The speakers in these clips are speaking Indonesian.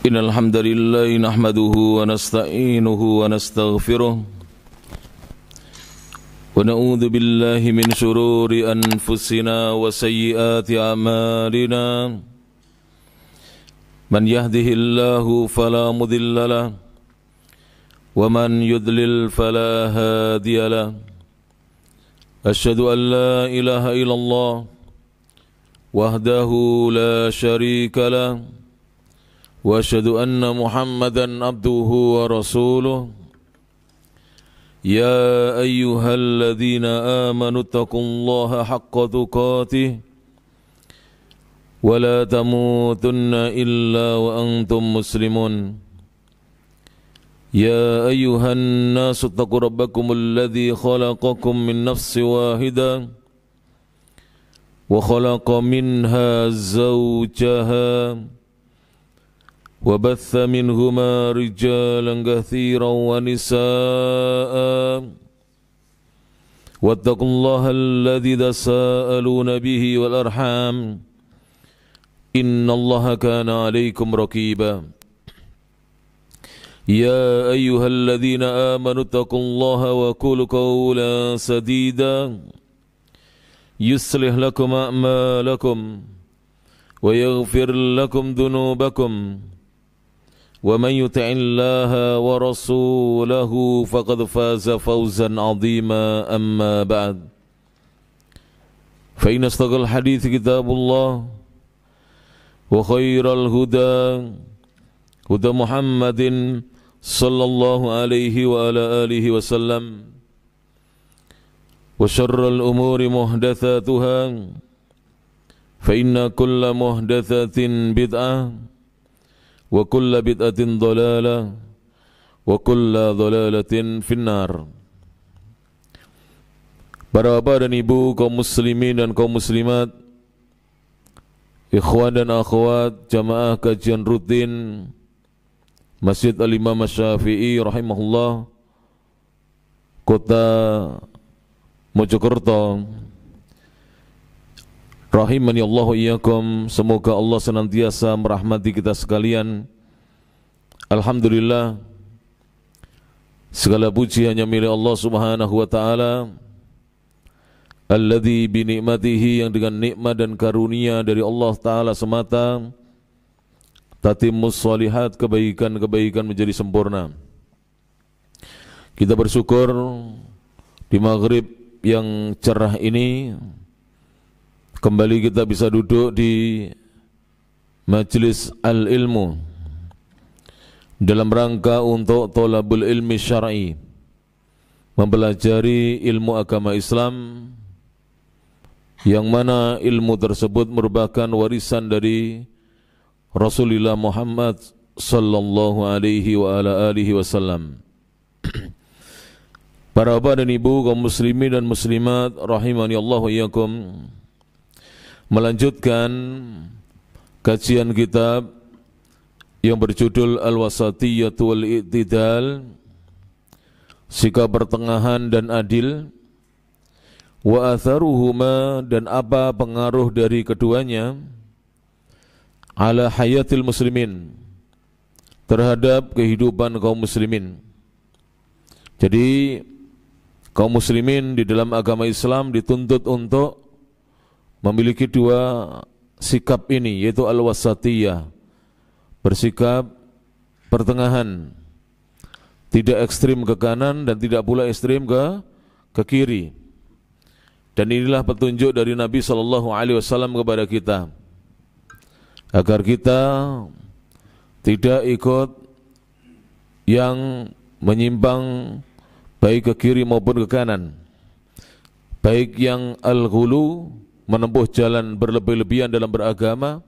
Innal hamdalillah nahmaduhu wa nasta'inuhu wa nastaghfiruh wa na'udzu billahi min shururi anfusina wa sayyiati a'malina. Man yahdihillahu fala mudilla lahu wa man yudlil fala hadiya lahu. Asyhadu an la ilaha illallah wahdahu la syarika lahu wa asyhadu anna Muhammadan abduhu wa rasuluh. Ya ayyuhalladzina amanu taqullaha haqqa tuqatih wa la tamutunna illa wa antum muslimun. Ya ayyuhan nasu taqu rabbakumul ladzi khalaqakum min nafsin wahidah wa khalaqa minha zawjaha وبث منهما رجالا كثيرا ونساء واتقوا الله الذي تساءلون به والأرحام إن الله كان عليكم رقيبا يا أيها الذين آمنوا اتقوا الله وقولوا قولا سديدا يصلح لكم أعمالكم ويغفر لكم ذنوبكم ومن يطع الله ورسوله فقد فاز فوزا عظيما أما بعد فإن أصدق الحديث كتاب الله وخير الهدى هدى محمد صلى الله عليه وعلى آله وسلم وشر الأمور محدثاتها فإن كل محدثة بدعة wa kullu bid'atin dhalalah wa kullu dhalalatin finnar. Para bapak dan ibu, kaum muslimin dan kaum muslimat, ikhwan dan akhwat jamaah kajian rutin Masjid Al-Imam Asy-Syafi'i rahimahullah Kota Mojokerto, rahimani Allah iyyakum, semoga Allah senantiasa merahmati kita sekalian. Alhamdulillah, segala puji hanya milik Allah Subhanahu wa taala, alladzi bi ni'matihi, yang dengan nikmat dan karunia dari Allah taala semata tatimmus shalihat, kebaikan-kebaikan menjadi sempurna. Kita bersyukur di maghrib yang cerah ini kembali kita bisa duduk di Majelis Al-Ilmu dalam rangka untuk thalabul ilmi syar'i, mempelajari ilmu agama Islam, yang mana ilmu tersebut merupakan warisan dari Rasulullah Muhammad sallallahu alaihi wa ala alihi wasallam. Para bapak dan ibu, kaum muslimin dan muslimat rahimani Allah wa iyyakum, melanjutkan kajian kitab yang berjudul Al-Wasatiyyah wal I'tidal, sikap pertengahan dan adil, wa atharuhuma, dan apa pengaruh dari keduanya, ala hayatil muslimin, terhadap kehidupan kaum muslimin. Jadi kaum muslimin di dalam agama Islam dituntut untuk memiliki dua sikap ini, yaitu al-wasatiyah, bersikap pertengahan, tidak ekstrim ke kanan dan tidak pula ekstrim ke kiri. Dan inilah petunjuk dari Nabi SAW kepada kita, agar kita tidak ikut yang menyimpang baik ke kiri maupun ke kanan, baik yang al-ghulu, menempuh jalan berlebih-lebihan dalam beragama,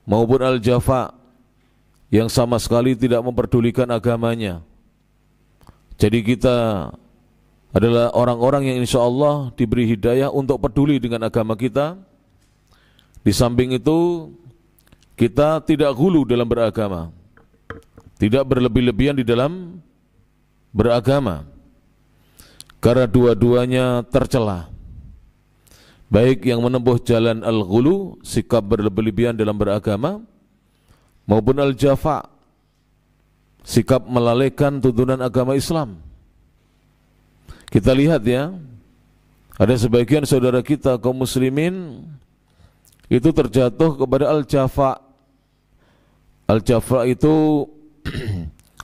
maupun al-jafa, yang sama sekali tidak memperdulikan agamanya. Jadi kita adalah orang-orang yang insya Allah diberi hidayah untuk peduli dengan agama kita. Di samping itu, kita tidak ghulu dalam beragama, tidak berlebih-lebihan di dalam beragama, karena dua-duanya tercela. Baik yang menempuh jalan al-ghulu, sikap berlebih-lebihan dalam beragama, maupun al-jafa, sikap melalaikan tuntunan agama Islam. Kita lihat ya, ada sebagian saudara kita kaum muslimin itu terjatuh kepada al-jafa. Al-jafa itu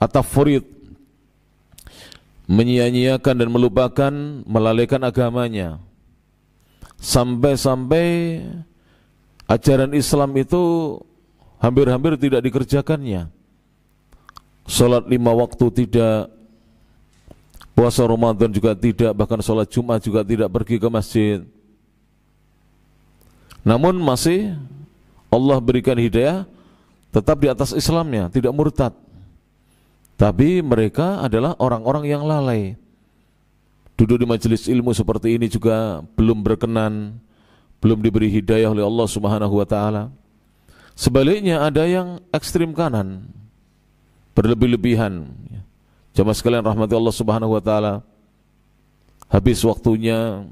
at-tafrid, menyia-nyiakan dan melupakan, melalaikan agamanya. Sampai-sampai ajaran Islam itu hampir-hampir tidak dikerjakannya. Salat 5 waktu tidak, puasa Ramadan juga tidak, bahkan salat Jumat juga tidak, pergi ke masjid. Namun masih Allah berikan hidayah, tetap di atas Islamnya, tidak murtad. Tapi mereka adalah orang-orang yang lalai. Duduk di majelis ilmu seperti ini juga belum berkenan, belum diberi hidayah oleh Allah Subhanahu wa taala. Sebaliknya ada yang ekstrim kanan, berlebih-lebihan. Jamaah sekalian rahmati Allah Subhanahu wa taala, habis waktunya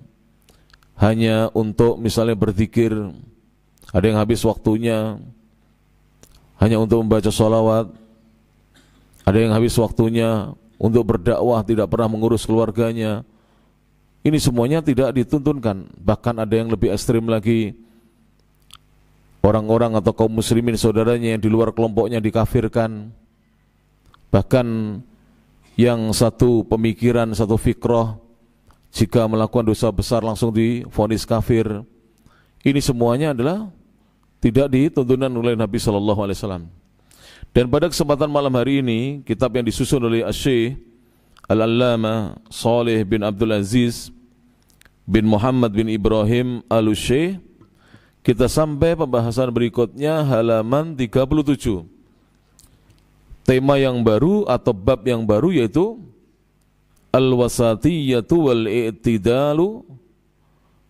hanya untuk misalnya berzikir, ada yang habis waktunya hanya untuk membaca sholawat, ada yang habis waktunya untuk berdakwah, tidak pernah mengurus keluarganya. Ini semuanya tidak dituntunkan. Bahkan ada yang lebih ekstrim lagi, orang-orang atau kaum muslimin saudaranya yang di luar kelompoknya dikafirkan. Bahkan yang satu pemikiran, satu fikrah, jika melakukan dosa besar langsung divonis kafir. Ini semuanya adalah tidak dituntunan oleh Nabi SAW. Dan pada kesempatan malam hari ini, kitab yang disusun oleh Asy-Syaikh Al-Allamah Shalih bin Abdul Aziz bin Muhammad bin Ibrahim Al-Syekh, kita sampai pembahasan berikutnya halaman 37. Tema yang baru atau bab yang baru yaitu Al-Wasatiyatu wal-i'tidalu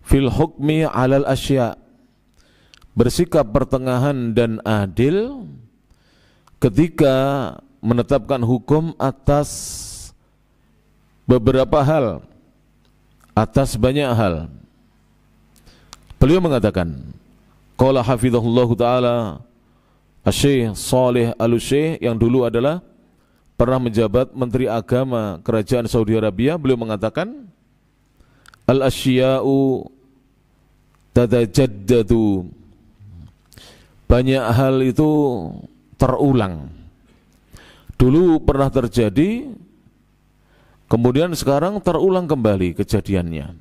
fil hukmi 'alal asya', bersikap pertengahan dan adil ketika menetapkan hukum atas beberapa hal, atas banyak hal. Beliau mengatakan, qala hafizahullahu taala Asy-Syaikh Shalih Al-Syekh yang dulu adalah pernah menjabat Menteri Agama Kerajaan Saudi Arabia, beliau mengatakan, al-asya'u tatajaddadu, banyak hal itu terulang. Dulu pernah terjadi, kemudian sekarang terulang kembali kejadiannya.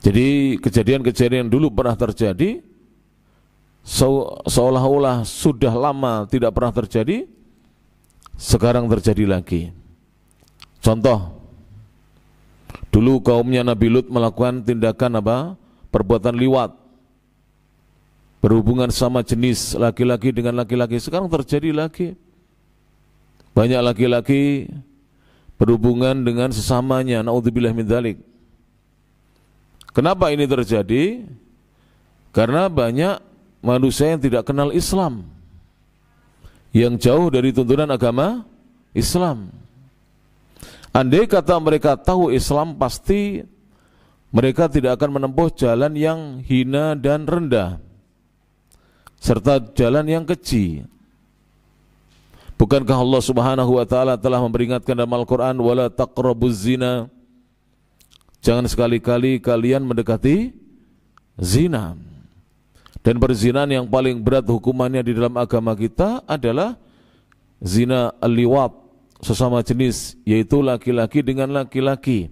Jadi kejadian-kejadian dulu pernah terjadi, seolah-olah sudah lama tidak pernah terjadi, sekarang terjadi lagi. Contoh, dulu kaumnya Nabi Lut melakukan tindakan apa? Perbuatan liwat, berhubungan sama jenis laki-laki dengan laki-laki. Sekarang terjadi lagi. Banyak laki-laki berhubungan dengan sesamanya, naudzubillah min dzalik. Kenapa ini terjadi? Karena banyak manusia yang tidak kenal Islam, yang jauh dari tuntunan agama Islam. Andai kata mereka tahu Islam, pasti mereka tidak akan menempuh jalan yang hina dan rendah, serta jalan yang keji. Bukankah Allah Subhanahu wa taala telah memperingatkan dalam Al-Qur'an, wala taqrabuz zina, jangan sekali-kali kalian mendekati zina. Dan perzinahan yang paling berat hukumannya di dalam agama kita adalah zina al-liwat, sesama jenis, yaitu laki-laki dengan laki-laki.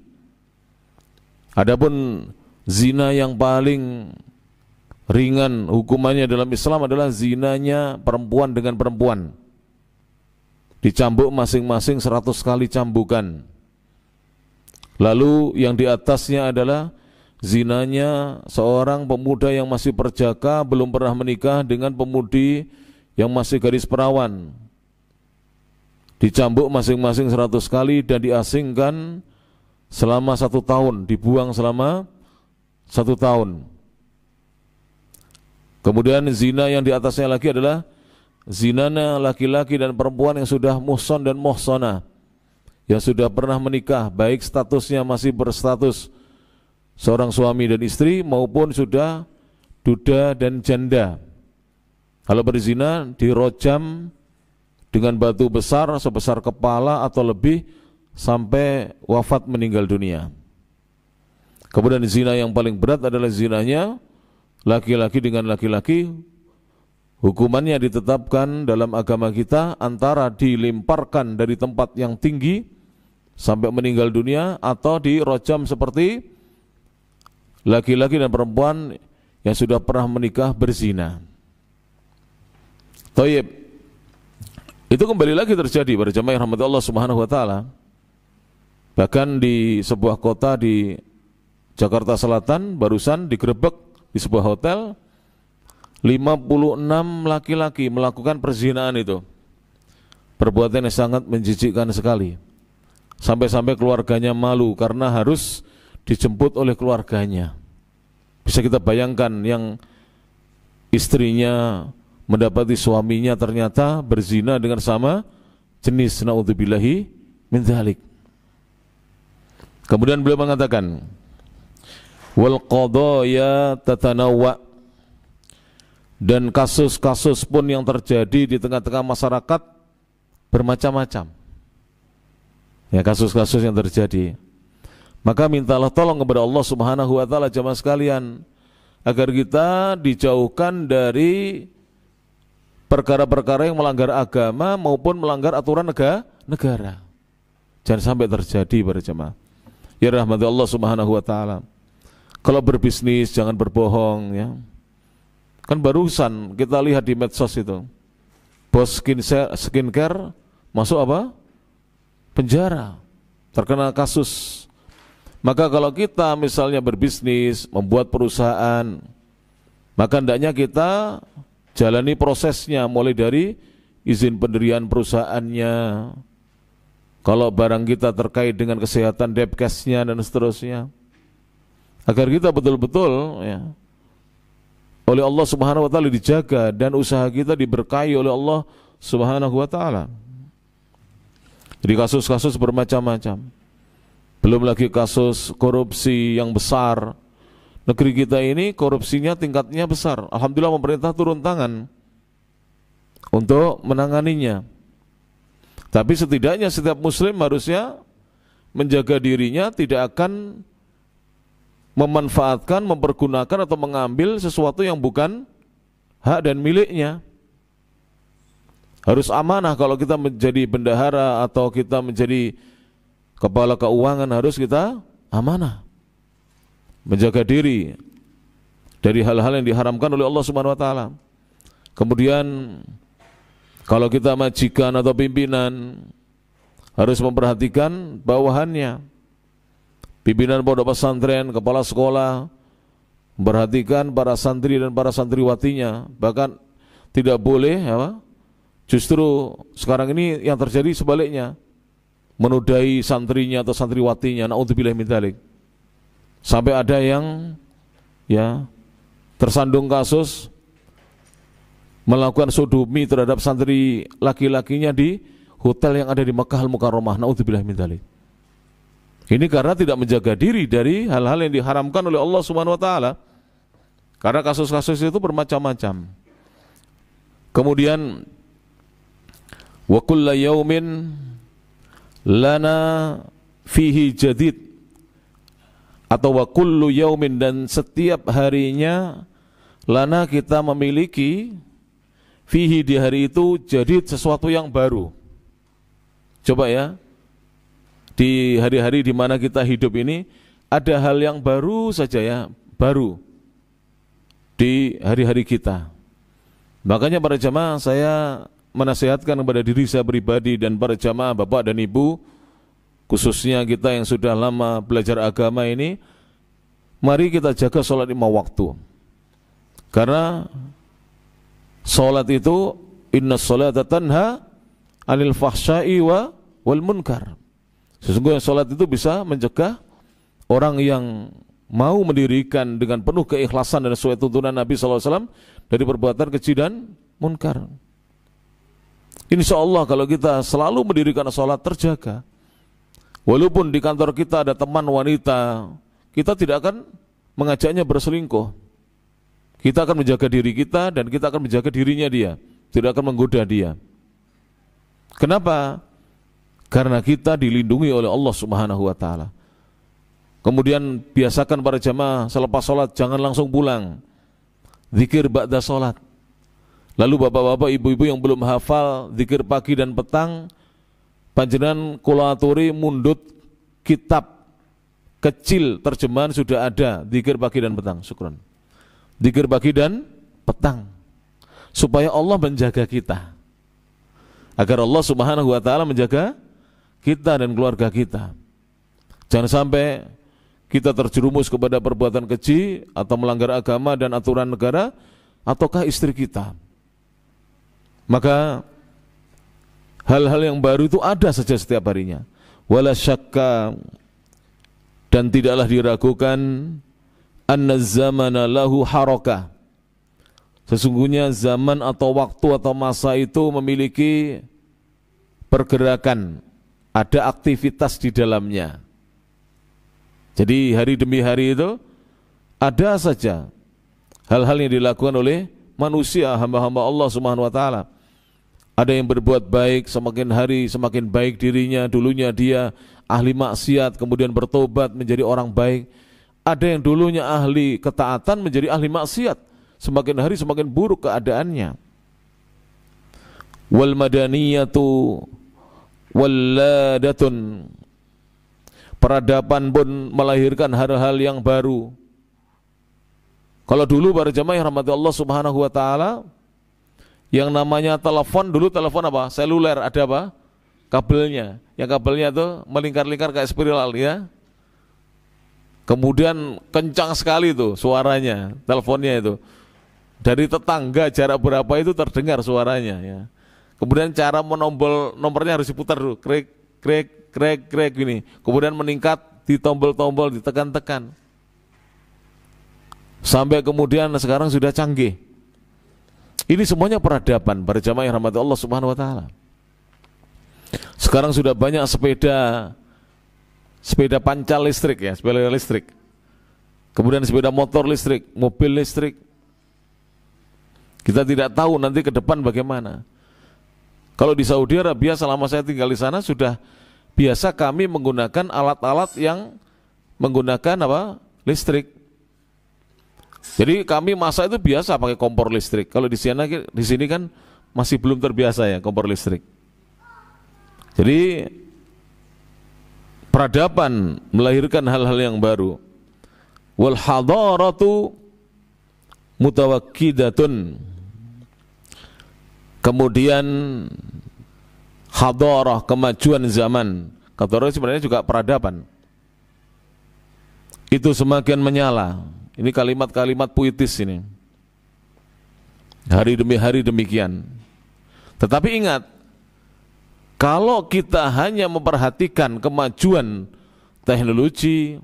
Adapun zina yang paling ringan hukumannya dalam Islam adalah zinanya perempuan dengan perempuan, dicambuk masing-masing 100 kali cambukan. Lalu yang di atasnya adalah zinanya seorang pemuda yang masih perjaka, belum pernah menikah, dengan pemudi yang masih gadis perawan, dicambuk masing-masing 100 kali dan diasingkan selama 1 tahun, dibuang selama 1 tahun. Kemudian zina yang di atasnya lagi adalah zinanya laki-laki dan perempuan yang sudah muhson dan muhsonah, yang sudah pernah menikah, baik statusnya masih berstatus seorang suami dan istri maupun sudah duda dan janda. Kalau berzina dirojam dengan batu besar sebesar kepala atau lebih sampai wafat meninggal dunia. Kemudian zina yang paling berat adalah zinanya laki-laki dengan laki-laki. Hukumannya ditetapkan dalam agama kita antara dilemparkan dari tempat yang tinggi sampai meninggal dunia atau dirojam seperti laki-laki dan perempuan yang sudah pernah menikah berzina. Thayyib. Itu kembali lagi terjadi pada jamaah rahmat Allah Subhanahu wa taala. Bahkan di sebuah kota di Jakarta Selatan barusan digerebek di sebuah hotel, 56 laki-laki melakukan perzinahan itu. Perbuatan yang sangat menjijikkan sekali. Sampai-sampai keluarganya malu karena harus dijemput oleh keluarganya. Bisa kita bayangkan yang istrinya mendapati suaminya ternyata berzina dengan sama jenis, naudzubillahi min dzalik. Kemudian beliau mengatakan, wal qadaya tatanawwa, dan kasus-kasus pun yang terjadi di tengah-tengah masyarakat bermacam-macam. Ya, kasus-kasus yang terjadi. Maka mintalah tolong kepada Allah Subhanahu wa taala jamaah sekalian agar kita dijauhkan dari perkara-perkara yang melanggar agama maupun melanggar aturan negara. Jangan sampai terjadi pada jemaah. Ya rahmati Allah Subhanahu wa taala. Kalau berbisnis jangan berbohong ya. Kan barusan kita lihat di medsos itu. Bos skincare masuk apa? Penjara. Terkena kasus. Maka kalau kita misalnya berbisnis, membuat perusahaan, maka hendaknya kita jalani prosesnya mulai dari izin pendirian perusahaannya. Kalau barang kita terkait dengan kesehatan depkesnya dan seterusnya. Agar kita betul-betul ya, oleh Allah Subhanahu wa taala dijaga dan usaha kita diberkahi oleh Allah Subhanahu wa taala. Jadi kasus-kasus bermacam-macam. Belum lagi kasus korupsi yang besar. Negeri kita ini korupsinya tingkatnya besar. Alhamdulillah pemerintah turun tangan untuk menanganinya. Tapi setidaknya setiap muslim harusnya menjaga dirinya tidak akan memanfaatkan, mempergunakan atau mengambil sesuatu yang bukan hak dan miliknya. Harus amanah kalau kita menjadi bendahara atau kita menjadi kepala keuangan, harus kita amanah. Menjaga diri dari hal-hal yang diharamkan oleh Allah Subhanahu wa taala. Kemudian kalau kita majikan atau pimpinan harus memperhatikan bawahannya. Pimpinan pondok pesantren, kepala sekolah memperhatikan para santri dan para santriwatinya. Bahkan tidak boleh apa? Justru sekarang ini yang terjadi sebaliknya. Menodai santrinya atau santriwatinya, naudzubillah min dzalik. Sampai ada yang ya tersandung kasus melakukan sodomi terhadap santri laki-lakinya di hotel yang ada di Makkah Al-Mukarramah, naudzubillah min dzalik. Ini karena tidak menjaga diri dari hal-hal yang diharamkan oleh Allah Subhanahu wa taala. Karena kasus-kasus itu bermacam-macam. Kemudian wa kullu yaumin lana fihi jadid, atau wa kullu yaumin, dan setiap harinya lana kita memiliki fihi, di hari itu jadid, sesuatu yang baru. Coba ya, di hari-hari di mana kita hidup ini ada hal yang baru saja ya, baru di hari-hari kita. Makanya para jamaah, saya menasihatkan kepada diri saya pribadi dan para jamaah bapak dan ibu, khususnya kita yang sudah lama belajar agama ini, mari kita jaga sholat 5 waktu. Karena sholat itu inna sholata tanha anil fahsya'i wal munkar. Sesungguhnya sholat itu bisa mencegah orang yang mau mendirikan dengan penuh keikhlasan dan sesuai tuntunan Nabi SAW dari perbuatan keji dan munkar. Insya Allah kalau kita selalu mendirikan sholat terjaga, walaupun di kantor kita ada teman wanita, kita tidak akan mengajaknya berselingkuh. Kita akan menjaga diri kita dan kita akan menjaga dirinya dia, tidak akan menggoda dia. Kenapa? Karena kita dilindungi oleh Allah Subhanahu wa taala. Kemudian biasakan para jamaah selepas sholat jangan langsung pulang. Zikir ba'da sholat. Lalu bapak-bapak, ibu-ibu yang belum hafal zikir pagi dan petang, panjenengan kula aturi mundut kitab kecil terjemahan sudah ada zikir pagi dan petang. Syukran. Zikir pagi dan petang, supaya Allah menjaga kita, agar Allah Subhanahu wa taala menjaga kita dan keluarga kita. Jangan sampai kita terjerumus kepada perbuatan keji atau melanggar agama dan aturan negara ataukah istri kita. Maka hal-hal yang baru itu ada saja setiap harinya. Wala syakka, dan tidaklah diragukan, anna zamana lahu harakah, sesungguhnya zaman atau waktu atau masa itu memiliki pergerakan, ada aktivitas di dalamnya. Jadi hari demi hari itu ada saja hal-hal yang dilakukan oleh manusia, hamba-hamba Allah Subhanahu wa taala. Ada yang berbuat baik, semakin hari semakin baik dirinya. Dulunya dia ahli maksiat, kemudian bertobat menjadi orang baik. Ada yang dulunya ahli ketaatan menjadi ahli maksiat, semakin hari semakin buruk keadaannya. Wal madaniyatu walladatun, peradaban pun melahirkan hal-hal yang baru. Kalau dulu para jamaah yang rahmati Allah Subhanahu wa taala, yang namanya telepon, dulu telepon apa? Seluler, ada apa? Kabelnya. Yang kabelnya itu melingkar-lingkar kayak spiral ya. Kemudian kencang sekali itu suaranya, teleponnya itu. Dari tetangga jarak berapa itu terdengar suaranya ya. Kemudian cara menombol nomornya harus diputar dulu, krek krek krek krek gini. Kemudian meningkat, ditombol-tombol, ditekan-tekan. Sampai kemudian sekarang sudah canggih. Ini semuanya peradaban para jamaah yang rahmati Allah Subhanahu wa taala. Sekarang sudah banyak sepeda pancal listrik ya, sepeda listrik. Kemudian sepeda motor listrik, mobil listrik. Kita tidak tahu nanti ke depan bagaimana. Kalau di Saudi Arabia selama saya tinggal di sana sudah biasa kami menggunakan alat-alat yang menggunakan apa? Listrik. Jadi kami masak itu biasa pakai kompor listrik. Kalau di sini kan masih belum terbiasa ya kompor listrik. Jadi peradaban melahirkan hal-hal yang baru. Wal hadaratu mutawakkidatun. Kemudian hadarah, kemajuan zaman. Hadarah sebenarnya juga peradaban. Itu semakin menyala. Ini kalimat-kalimat puitis ini. Hari demi hari demikian. Tetapi ingat, kalau kita hanya memperhatikan kemajuan teknologi,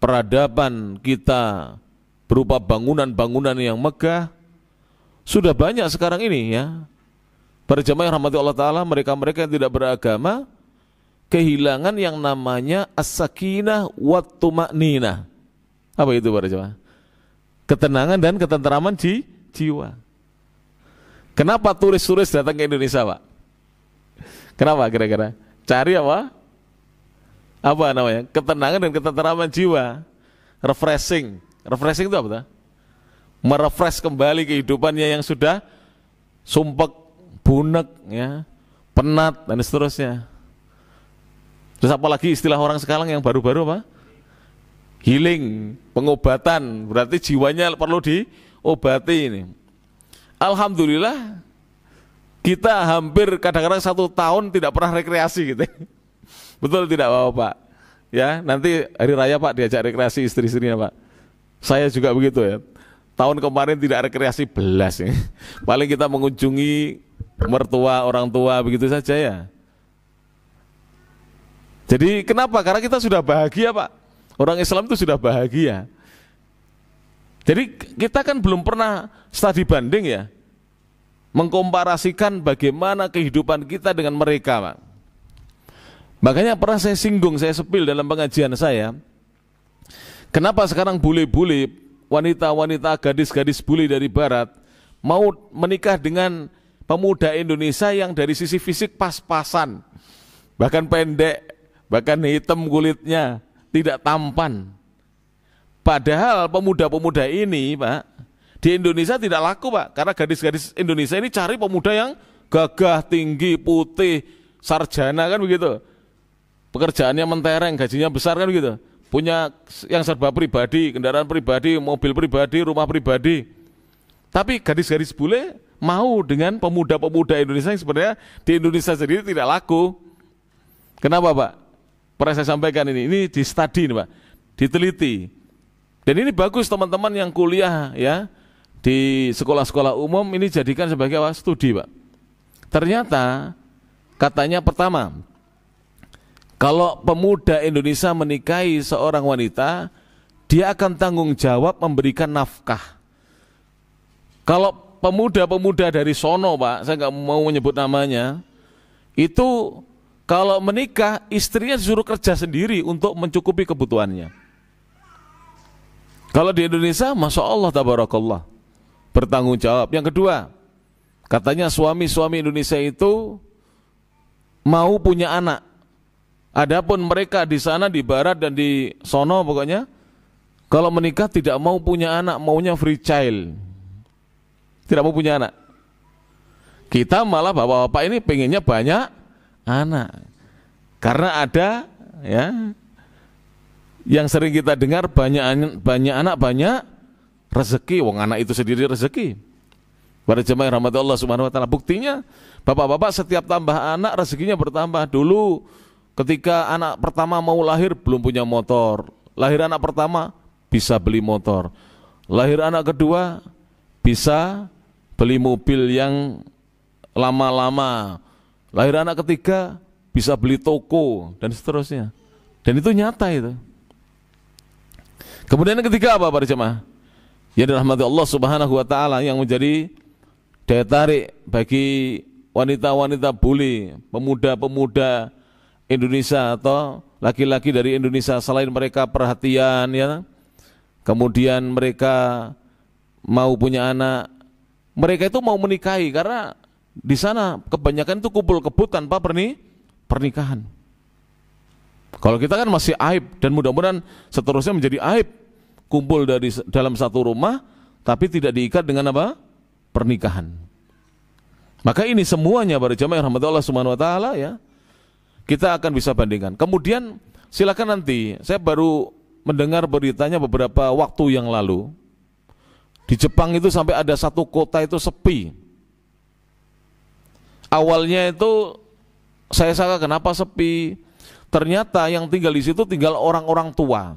peradaban kita berupa bangunan-bangunan yang megah, sudah banyak sekarang ini ya. Para jamaah yang rahmati Allah Ta'ala, mereka-mereka yang tidak beragama, kehilangan yang namanya as-sakinah wa tuma'ninah. Apa itu para jamaah? Ketenangan dan ketenteraman jiwa. Kenapa turis-turis datang ke Indonesia, Pak? Kenapa kira-kira? Cari apa? Apa namanya? Ketenangan dan ketenteraman jiwa. Refreshing. Refreshing itu apa? Merefresh kembali kehidupannya yang sudah sumpek, bunek, ya, penat dan seterusnya. Terus apalagi istilah orang sekarang yang baru-baru apa? Healing, pengobatan. Berarti jiwanya perlu diobati ini. Alhamdulillah kita hampir kadang-kadang 1 tahun tidak pernah rekreasi gitu. Betul tidak Bapak? Ya, nanti hari raya Pak diajak rekreasi istri-istrinya Pak. Saya juga begitu ya. Tahun kemarin tidak rekreasi belas ya. Paling kita mengunjungi mertua, orang tua begitu saja ya. Jadi kenapa? Karena kita sudah bahagia Pak. Orang Islam itu sudah bahagia. Jadi kita kan belum pernah studi banding ya. Mengkomparasikan bagaimana kehidupan kita dengan mereka Pak. Makanya pernah saya singgung, saya sepil dalam pengajian saya. Kenapa sekarang bule-bule wanita-wanita, gadis-gadis bule dari barat mau menikah dengan pemuda Indonesia yang dari sisi fisik pas-pasan, bahkan pendek, bahkan hitam kulitnya, tidak tampan. Padahal pemuda-pemuda ini, Pak, di Indonesia tidak laku, Pak, karena gadis-gadis Indonesia ini cari pemuda yang gagah, tinggi, putih, sarjana, kan begitu. Pekerjaannya mentereng, gajinya besar, kan begitu. Punya yang serba pribadi, kendaraan pribadi, mobil pribadi, rumah pribadi. Tapi gadis-gadis bule mau dengan pemuda-pemuda Indonesia yang sebenarnya di Indonesia sendiri tidak laku. Kenapa, Pak? Pernah saya sampaikan ini di studi, Pak, diteliti. Dan ini bagus teman-teman yang kuliah ya di sekolah-sekolah umum, ini jadikan sebagai studi, Pak. Ternyata katanya pertama, kalau pemuda Indonesia menikahi seorang wanita, dia akan tanggung jawab memberikan nafkah. Kalau pemuda-pemuda dari sono, Pak, saya nggak mau menyebut namanya, itu kalau menikah istrinya disuruh kerja sendiri untuk mencukupi kebutuhannya. Kalau di Indonesia, Masya Allah, tabarakallah, bertanggung jawab. Yang kedua, katanya suami-suami Indonesia itu mau punya anak. Adapun mereka di sana, di barat dan di sono pokoknya, kalau menikah tidak mau punya anak, maunya free child. Tidak mau punya anak. Kita malah bapak-bapak ini pengennya banyak anak. Karena ada ya, yang sering kita dengar banyak anak banyak rezeki. Wong anak itu sendiri rezeki. Para jemaah yang rahmati Allah Subhanahu wa taala, buktinya bapak-bapak setiap tambah anak rezekinya bertambah. Dulu ketika anak pertama mau lahir belum punya motor, lahir anak pertama bisa beli motor, lahir anak kedua bisa beli mobil yang lama-lama, lahir anak ketiga bisa beli toko dan seterusnya. Dan itu nyata itu. Kemudian yang ketiga apa, para jemaah? Ya dirahmati Allah Subhanahu wa taala, yang menjadi daya tarik bagi wanita-wanita bule, pemuda-pemuda Indonesia atau laki-laki dari Indonesia, selain mereka perhatian ya, kemudian mereka mau punya anak, mereka itu mau menikahi karena di sana kebanyakan itu kumpul kebut tanpa pernikahan. Kalau kita kan masih aib, dan mudah-mudahan seterusnya menjadi aib, kumpul dari dalam satu rumah tapi tidak diikat dengan apa? Pernikahan. Maka ini semuanya para jamaah yang rahmat Allah Subhanahu wa taala ya, kita akan bisa bandingkan. Kemudian silakan nanti, saya baru mendengar beritanya beberapa waktu yang lalu, di Jepang itu sampai ada satu kota itu sepi. Awalnya itu saya sangka kenapa sepi, ternyata yang tinggal di situ tinggal orang-orang tua.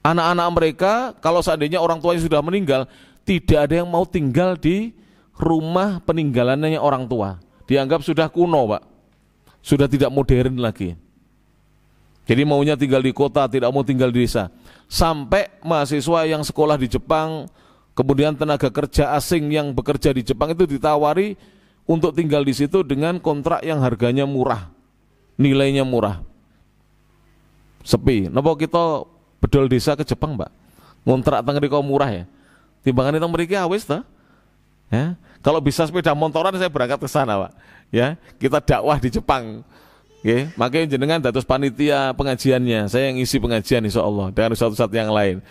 Anak-anak mereka, kalau seandainya orang tuanya sudah meninggal, tidak ada yang mau tinggal di rumah peninggalannya orang tua. Dianggap sudah kuno, Pak. Sudah tidak modern lagi. Jadi maunya tinggal di kota, tidak mau tinggal di desa. Sampai mahasiswa yang sekolah di Jepang, kemudian tenaga kerja asing yang bekerja di Jepang itu ditawari untuk tinggal di situ dengan kontrak yang harganya murah, nilainya murah. Sepi. Napa kita bedol desa ke Jepang, Mbak? Ngontrak teng mriko murah ya. Timbangan itu mriki awis ta? Ya. Kalau bisa sepeda motoran saya berangkat ke sana, Pak. Ya, kita dakwah di Jepang. Nggih, makanya jenengan dados panitia pengajiannya. Saya yang isi pengajian insyaallah dengan satu-satu yang lain.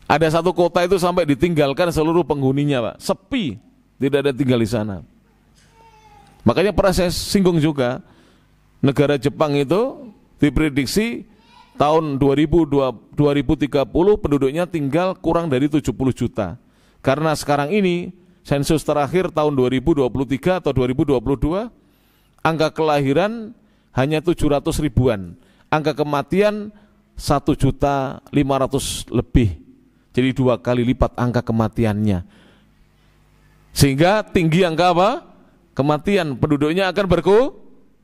Ada satu kota itu sampai ditinggalkan seluruh penghuninya, Pak. Sepi, tidak ada tinggal di sana. Makanya pernah saya singgung juga, negara Jepang itu diprediksi tahun 2030 penduduknya tinggal kurang dari 70 juta. Karena sekarang ini sensus terakhir tahun 2023 atau 2022, angka kelahiran hanya 700 ribuan, angka kematian 1.500.000 lebih. Jadi 2 kali lipat angka kematiannya. Sehingga tinggi angka apa? Kematian, penduduknya akan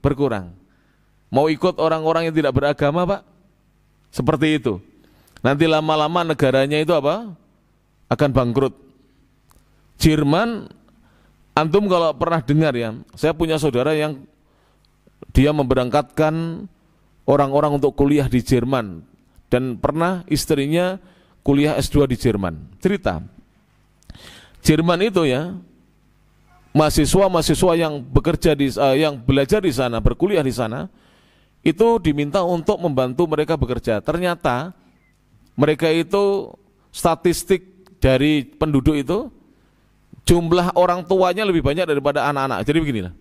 berkurang. Mau ikut orang-orang yang tidak beragama, Pak? Seperti itu. Nanti lama-lama negaranya itu apa? Akan bangkrut. Jerman, antum kalau pernah dengar ya, saya punya saudara yang dia memberangkatkan orang-orang untuk kuliah di Jerman, dan pernah istrinya kuliah S2 di Jerman. Cerita, Jerman itu ya, mahasiswa-mahasiswa yang bekerja yang belajar di sana, berkuliah di sana, itu diminta untuk membantu mereka bekerja. Ternyata mereka itu statistik dari penduduk itu jumlah orang tuanya lebih banyak daripada anak-anak. Jadi beginilah.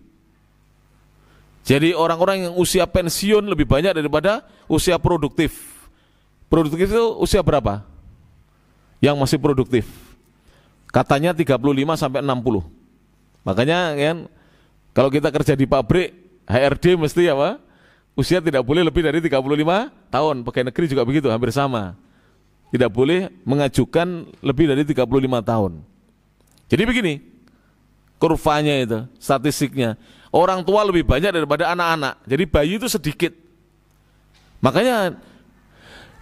Jadi orang-orang yang usia pensiun lebih banyak daripada usia produktif. Produktif itu usia berapa? Yang masih produktif. Katanya 35 sampai 60. Makanya kan kalau kita kerja di pabrik, HRD mesti apa? Usia tidak boleh lebih dari 35 tahun. Pegawai negeri juga begitu, hampir sama. Tidak boleh mengajukan lebih dari 35 tahun. Jadi begini, kurvanya itu, statistiknya. Orang tua lebih banyak daripada anak-anak. Jadi bayi itu sedikit. Makanya,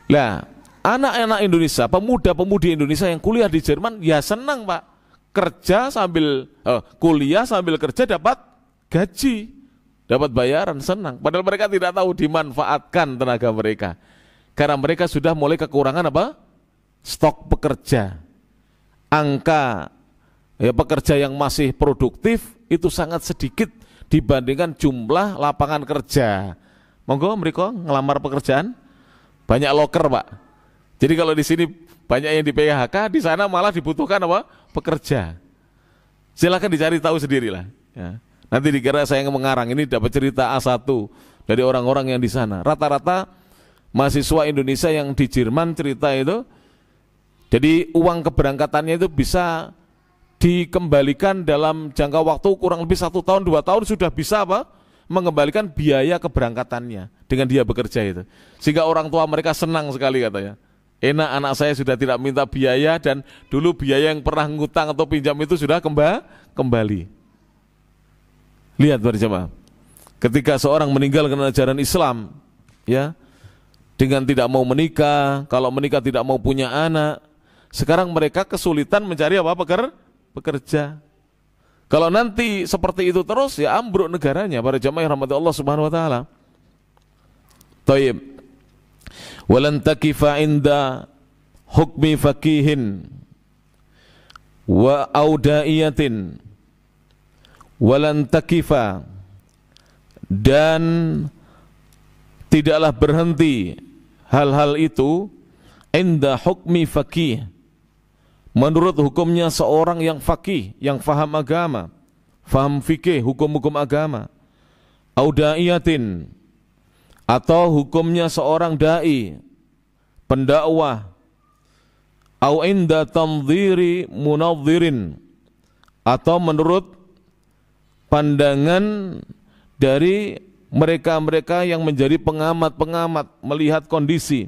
lah, anak-anak Indonesia, pemuda-pemudi Indonesia yang kuliah di Jerman, ya senang Pak. Kerja sambil, kuliah sambil kerja dapat gaji, dapat bayaran, senang. Padahal mereka tidak tahu dimanfaatkan tenaga mereka. Karena mereka sudah mulai kekurangan apa? Stok pekerja. Angka ya, pekerja yang masih produktif itu sangat sedikit dibandingkan jumlah lapangan kerja. Monggo mereka ngelamar pekerjaan banyak loker Pak. Jadi kalau di sini banyak yang di PHK, di sana malah dibutuhkan apa? Pekerja. Silakan dicari tahu sendirilah. Ya. Nanti dikira saya mengarang, ini dapat cerita A1 dari orang-orang yang di sana. Rata-rata mahasiswa Indonesia yang di Jerman cerita itu, jadi uang keberangkatannya itu bisa dikembalikan dalam jangka waktu kurang lebih 1 tahun, 2 tahun sudah bisa apa? Mengembalikan biaya keberangkatannya dengan dia bekerja itu. Sehingga orang tua mereka senang sekali katanya. Enak, anak saya sudah tidak minta biaya dan dulu biaya yang pernah ngutang atau pinjam itu sudah kembali. Lihat berjamaah. Ketika seorang meninggalkan ajaran Islam, ya, dengan tidak mau menikah, kalau menikah tidak mau punya anak, sekarang mereka kesulitan mencari apa? Pekerja. Kalau nanti seperti itu terus, ya ambruk negaranya. Para jamaah rahmat Allah Subhanahu wa taala. Thayyib. Walan takifa inda hukmi faqihin wa audaiyatin. Walan takifa, dan tidaklah berhenti hal-hal itu inda hukmi faqih, menurut hukumnya seorang yang faqih, yang faham agama, faham fikih, hukum-hukum agama. Audaiyatin, atau hukumnya seorang dai, pendakwah. Au inda tanziri munadhirin, atau menurut pandangan dari mereka-mereka yang menjadi pengamat-pengamat melihat kondisi.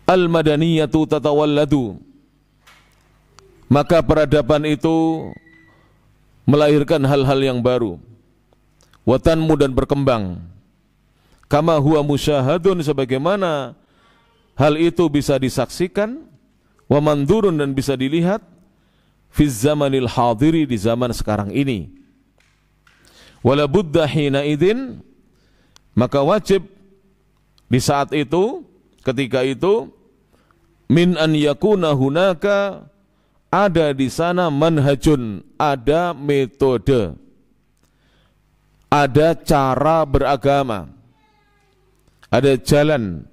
Al-madaniyatu tatawalladu, maka peradaban itu melahirkan hal-hal yang baru. Watanmu, dan berkembang. Kama huwa musyahadun, sebagaimana hal itu bisa disaksikan. Wa mandurun, dan bisa dilihat. Fiz zamanil hadiri, di zaman sekarang ini. Wala budda hina idin, maka wajib di saat itu, ketika itu, min an yakuna hunaka, ada di sana manhajun, ada metode, ada cara beragama, ada jalan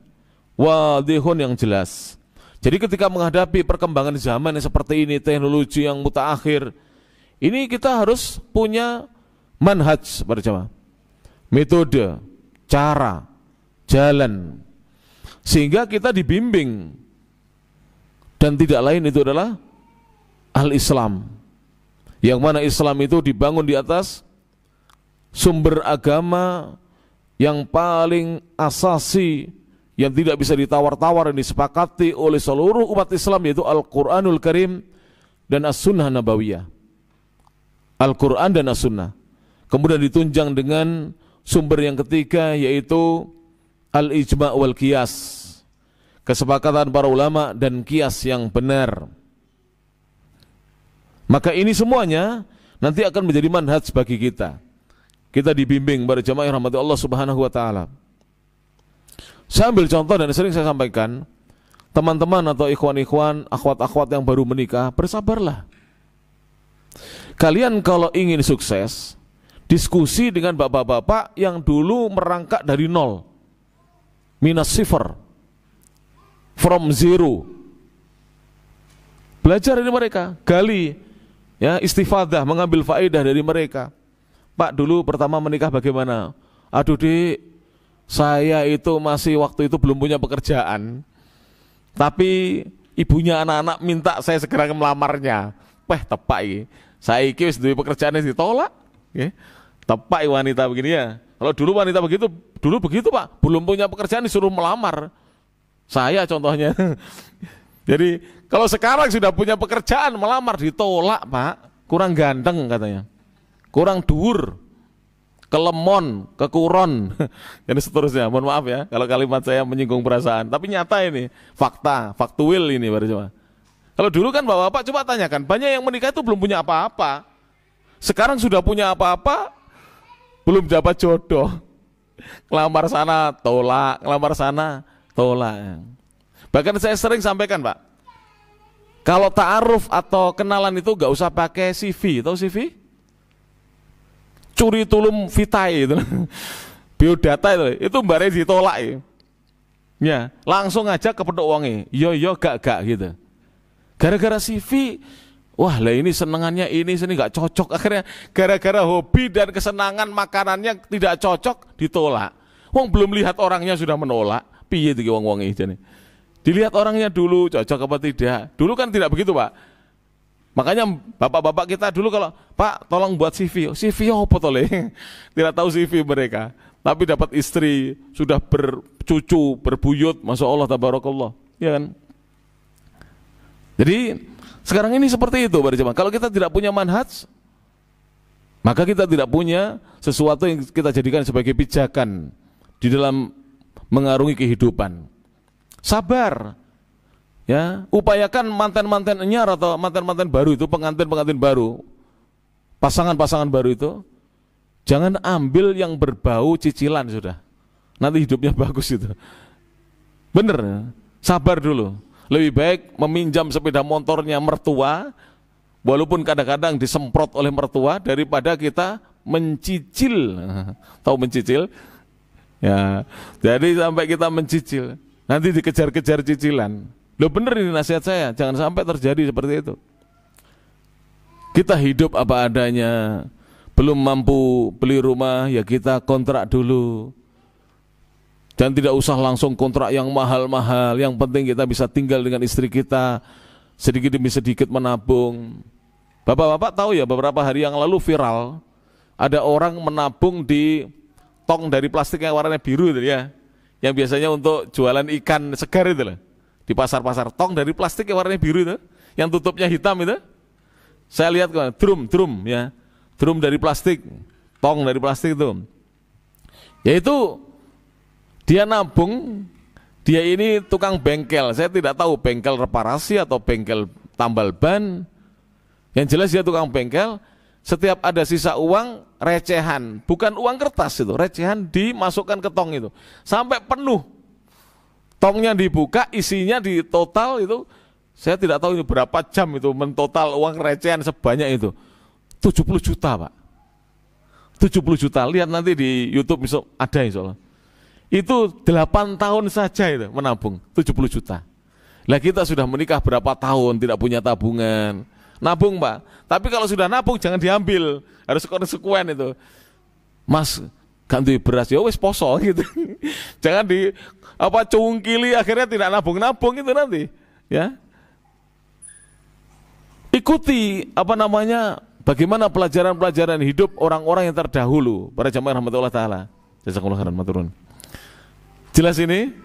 wadihun yang jelas. Jadi ketika menghadapi perkembangan zaman yang seperti ini, teknologi yang mutaakhir, ini kita harus punya manhaj, para jamaah, metode, cara, jalan, sehingga kita dibimbing. Dan tidak lain itu adalah al-Islam, yang mana Islam itu dibangun di atas sumber agama yang paling asasi, yang tidak bisa ditawar-tawar, yang disepakati oleh seluruh umat Islam, yaitu Al-Quranul Karim dan As-Sunnah Nabawiyah. Al-Quran dan As-Sunnah. Kemudian ditunjang dengan sumber yang ketiga, yaitu Al-Ijma' wal Qiyas, kesepakatan para ulama dan kias yang benar. Maka ini semuanya nanti akan menjadi manhaj bagi kita. Kita dibimbing pada jamaah rahmati Allah Subhanahu wa taala. Saya ambil contoh dan sering saya sampaikan, teman-teman atau ikhwan-ikhwan, akhwat-akhwat yang baru menikah, bersabarlah. Kalian kalau ingin sukses, diskusi dengan bapak-bapak yang dulu merangkak dari nol, minus sifar, from zero. Belajar dari mereka, gali, ya, istifadah, mengambil faedah dari mereka. Pak, dulu pertama menikah bagaimana? Aduh dik, saya itu masih waktu itu belum punya pekerjaan, tapi ibunya anak-anak minta saya segera melamarnya. Tepak iki. Saiki wis duwe pekerjaane ditolak, nggih. Tepak wanita begini ya. Kalau dulu wanita begitu, dulu begitu Pak, belum punya pekerjaan disuruh melamar. Saya contohnya. Jadi kalau sekarang sudah punya pekerjaan melamar ditolak Pak, kurang ganteng katanya, kurang dhuwur, kelemon, kekuron, dan seterusnya. Mohon maaf ya kalau kalimat saya menyinggung perasaan, tapi nyata ini, fakta, faktual ini baru cuma. Kalau dulu kan bapak-bapak coba tanyakan, banyak yang menikah itu belum punya apa-apa. Sekarang sudah punya apa-apa, belum dapat jodoh. Ngelamar sana tolak, ngelamar sana tolak. Bahkan saya sering sampaikan Pak, kalau ta'aruf atau kenalan itu gak usah pakai CV, tahu CV? Curi tulum vitae itu, biodata itu mbare ditolak ya, langsung aja ke pedok wonge, yo gak gitu. Gara-gara CV, wah lah ini senengannya ini sini gak cocok, akhirnya gara-gara hobi dan kesenangan makanannya tidak cocok ditolak. Wong belum lihat orangnya sudah menolak, piye iki wong-wong iki. Dilihat orangnya dulu cocok apa tidak. Dulu kan tidak begitu Pak. Makanya bapak-bapak kita dulu kalau Pak tolong buat CV, CV apa tole? Tidak tahu CV mereka. Tapi dapat istri, sudah bercucu, berbuyut, masya Allah tabarakallah, ya kan? Jadi sekarang ini seperti itu Pak Jemaah. Kalau kita tidak punya manhaj, maka kita tidak punya sesuatu yang kita jadikan sebagai pijakan di dalam mengarungi kehidupan. Sabar, ya, upayakan mantan-mantan enyar atau mantan-mantan baru itu, pengantin-pengantin baru, pasangan-pasangan baru itu, jangan ambil yang berbau cicilan sudah. Nanti hidupnya bagus itu. Bener, sabar dulu. Lebih baik meminjam sepeda motornya mertua, walaupun kadang-kadang disemprot oleh mertua, daripada kita mencicil. Tahu mencicil? Ya, jadi sampai kita mencicil, nanti dikejar-kejar cicilan. Loh bener ini nasihat saya, jangan sampai terjadi seperti itu. Kita hidup apa adanya, belum mampu beli rumah, ya kita kontrak dulu. Dan tidak usah langsung kontrak yang mahal-mahal, yang penting kita bisa tinggal dengan istri kita, sedikit demi sedikit menabung. Bapak-bapak tahu ya, beberapa hari yang lalu viral, ada orang menabung di tong dari plastik yang warnanya biru itu ya, yang biasanya untuk jualan ikan segar itu loh, di pasar-pasar, tong dari plastik yang warnanya biru itu, yang tutupnya hitam itu. Saya lihat drum ya, drum dari plastik, tong dari plastik itu. Yaitu dia nabung, dia ini tukang bengkel, saya tidak tahu bengkel reparasi atau bengkel tambal ban. Yang jelas dia tukang bengkel. Setiap ada sisa uang, recehan, bukan uang kertas itu, recehan dimasukkan ke tong itu, sampai penuh. Tongnya dibuka, isinya di total itu, saya tidak tahu ini berapa jam itu, mentotal uang recehan sebanyak itu, 70 juta Pak. 70 juta, lihat nanti di YouTube besok ada insya Allah. Itu 8 tahun saja itu menabung, 70 juta. Lah kita sudah menikah berapa tahun, tidak punya tabungan. Nabung Pak, tapi kalau sudah nabung jangan diambil, harus konsekuen itu. Mas ganti beras ya wis poso gitu. Jangan di cungkili akhirnya tidak nabung-nabung itu nanti ya. Ikuti bagaimana pelajaran-pelajaran hidup orang-orang yang terdahulu, para jamaah rahmatullah taala. Jazakallahu khairan maturun. Jelas ini?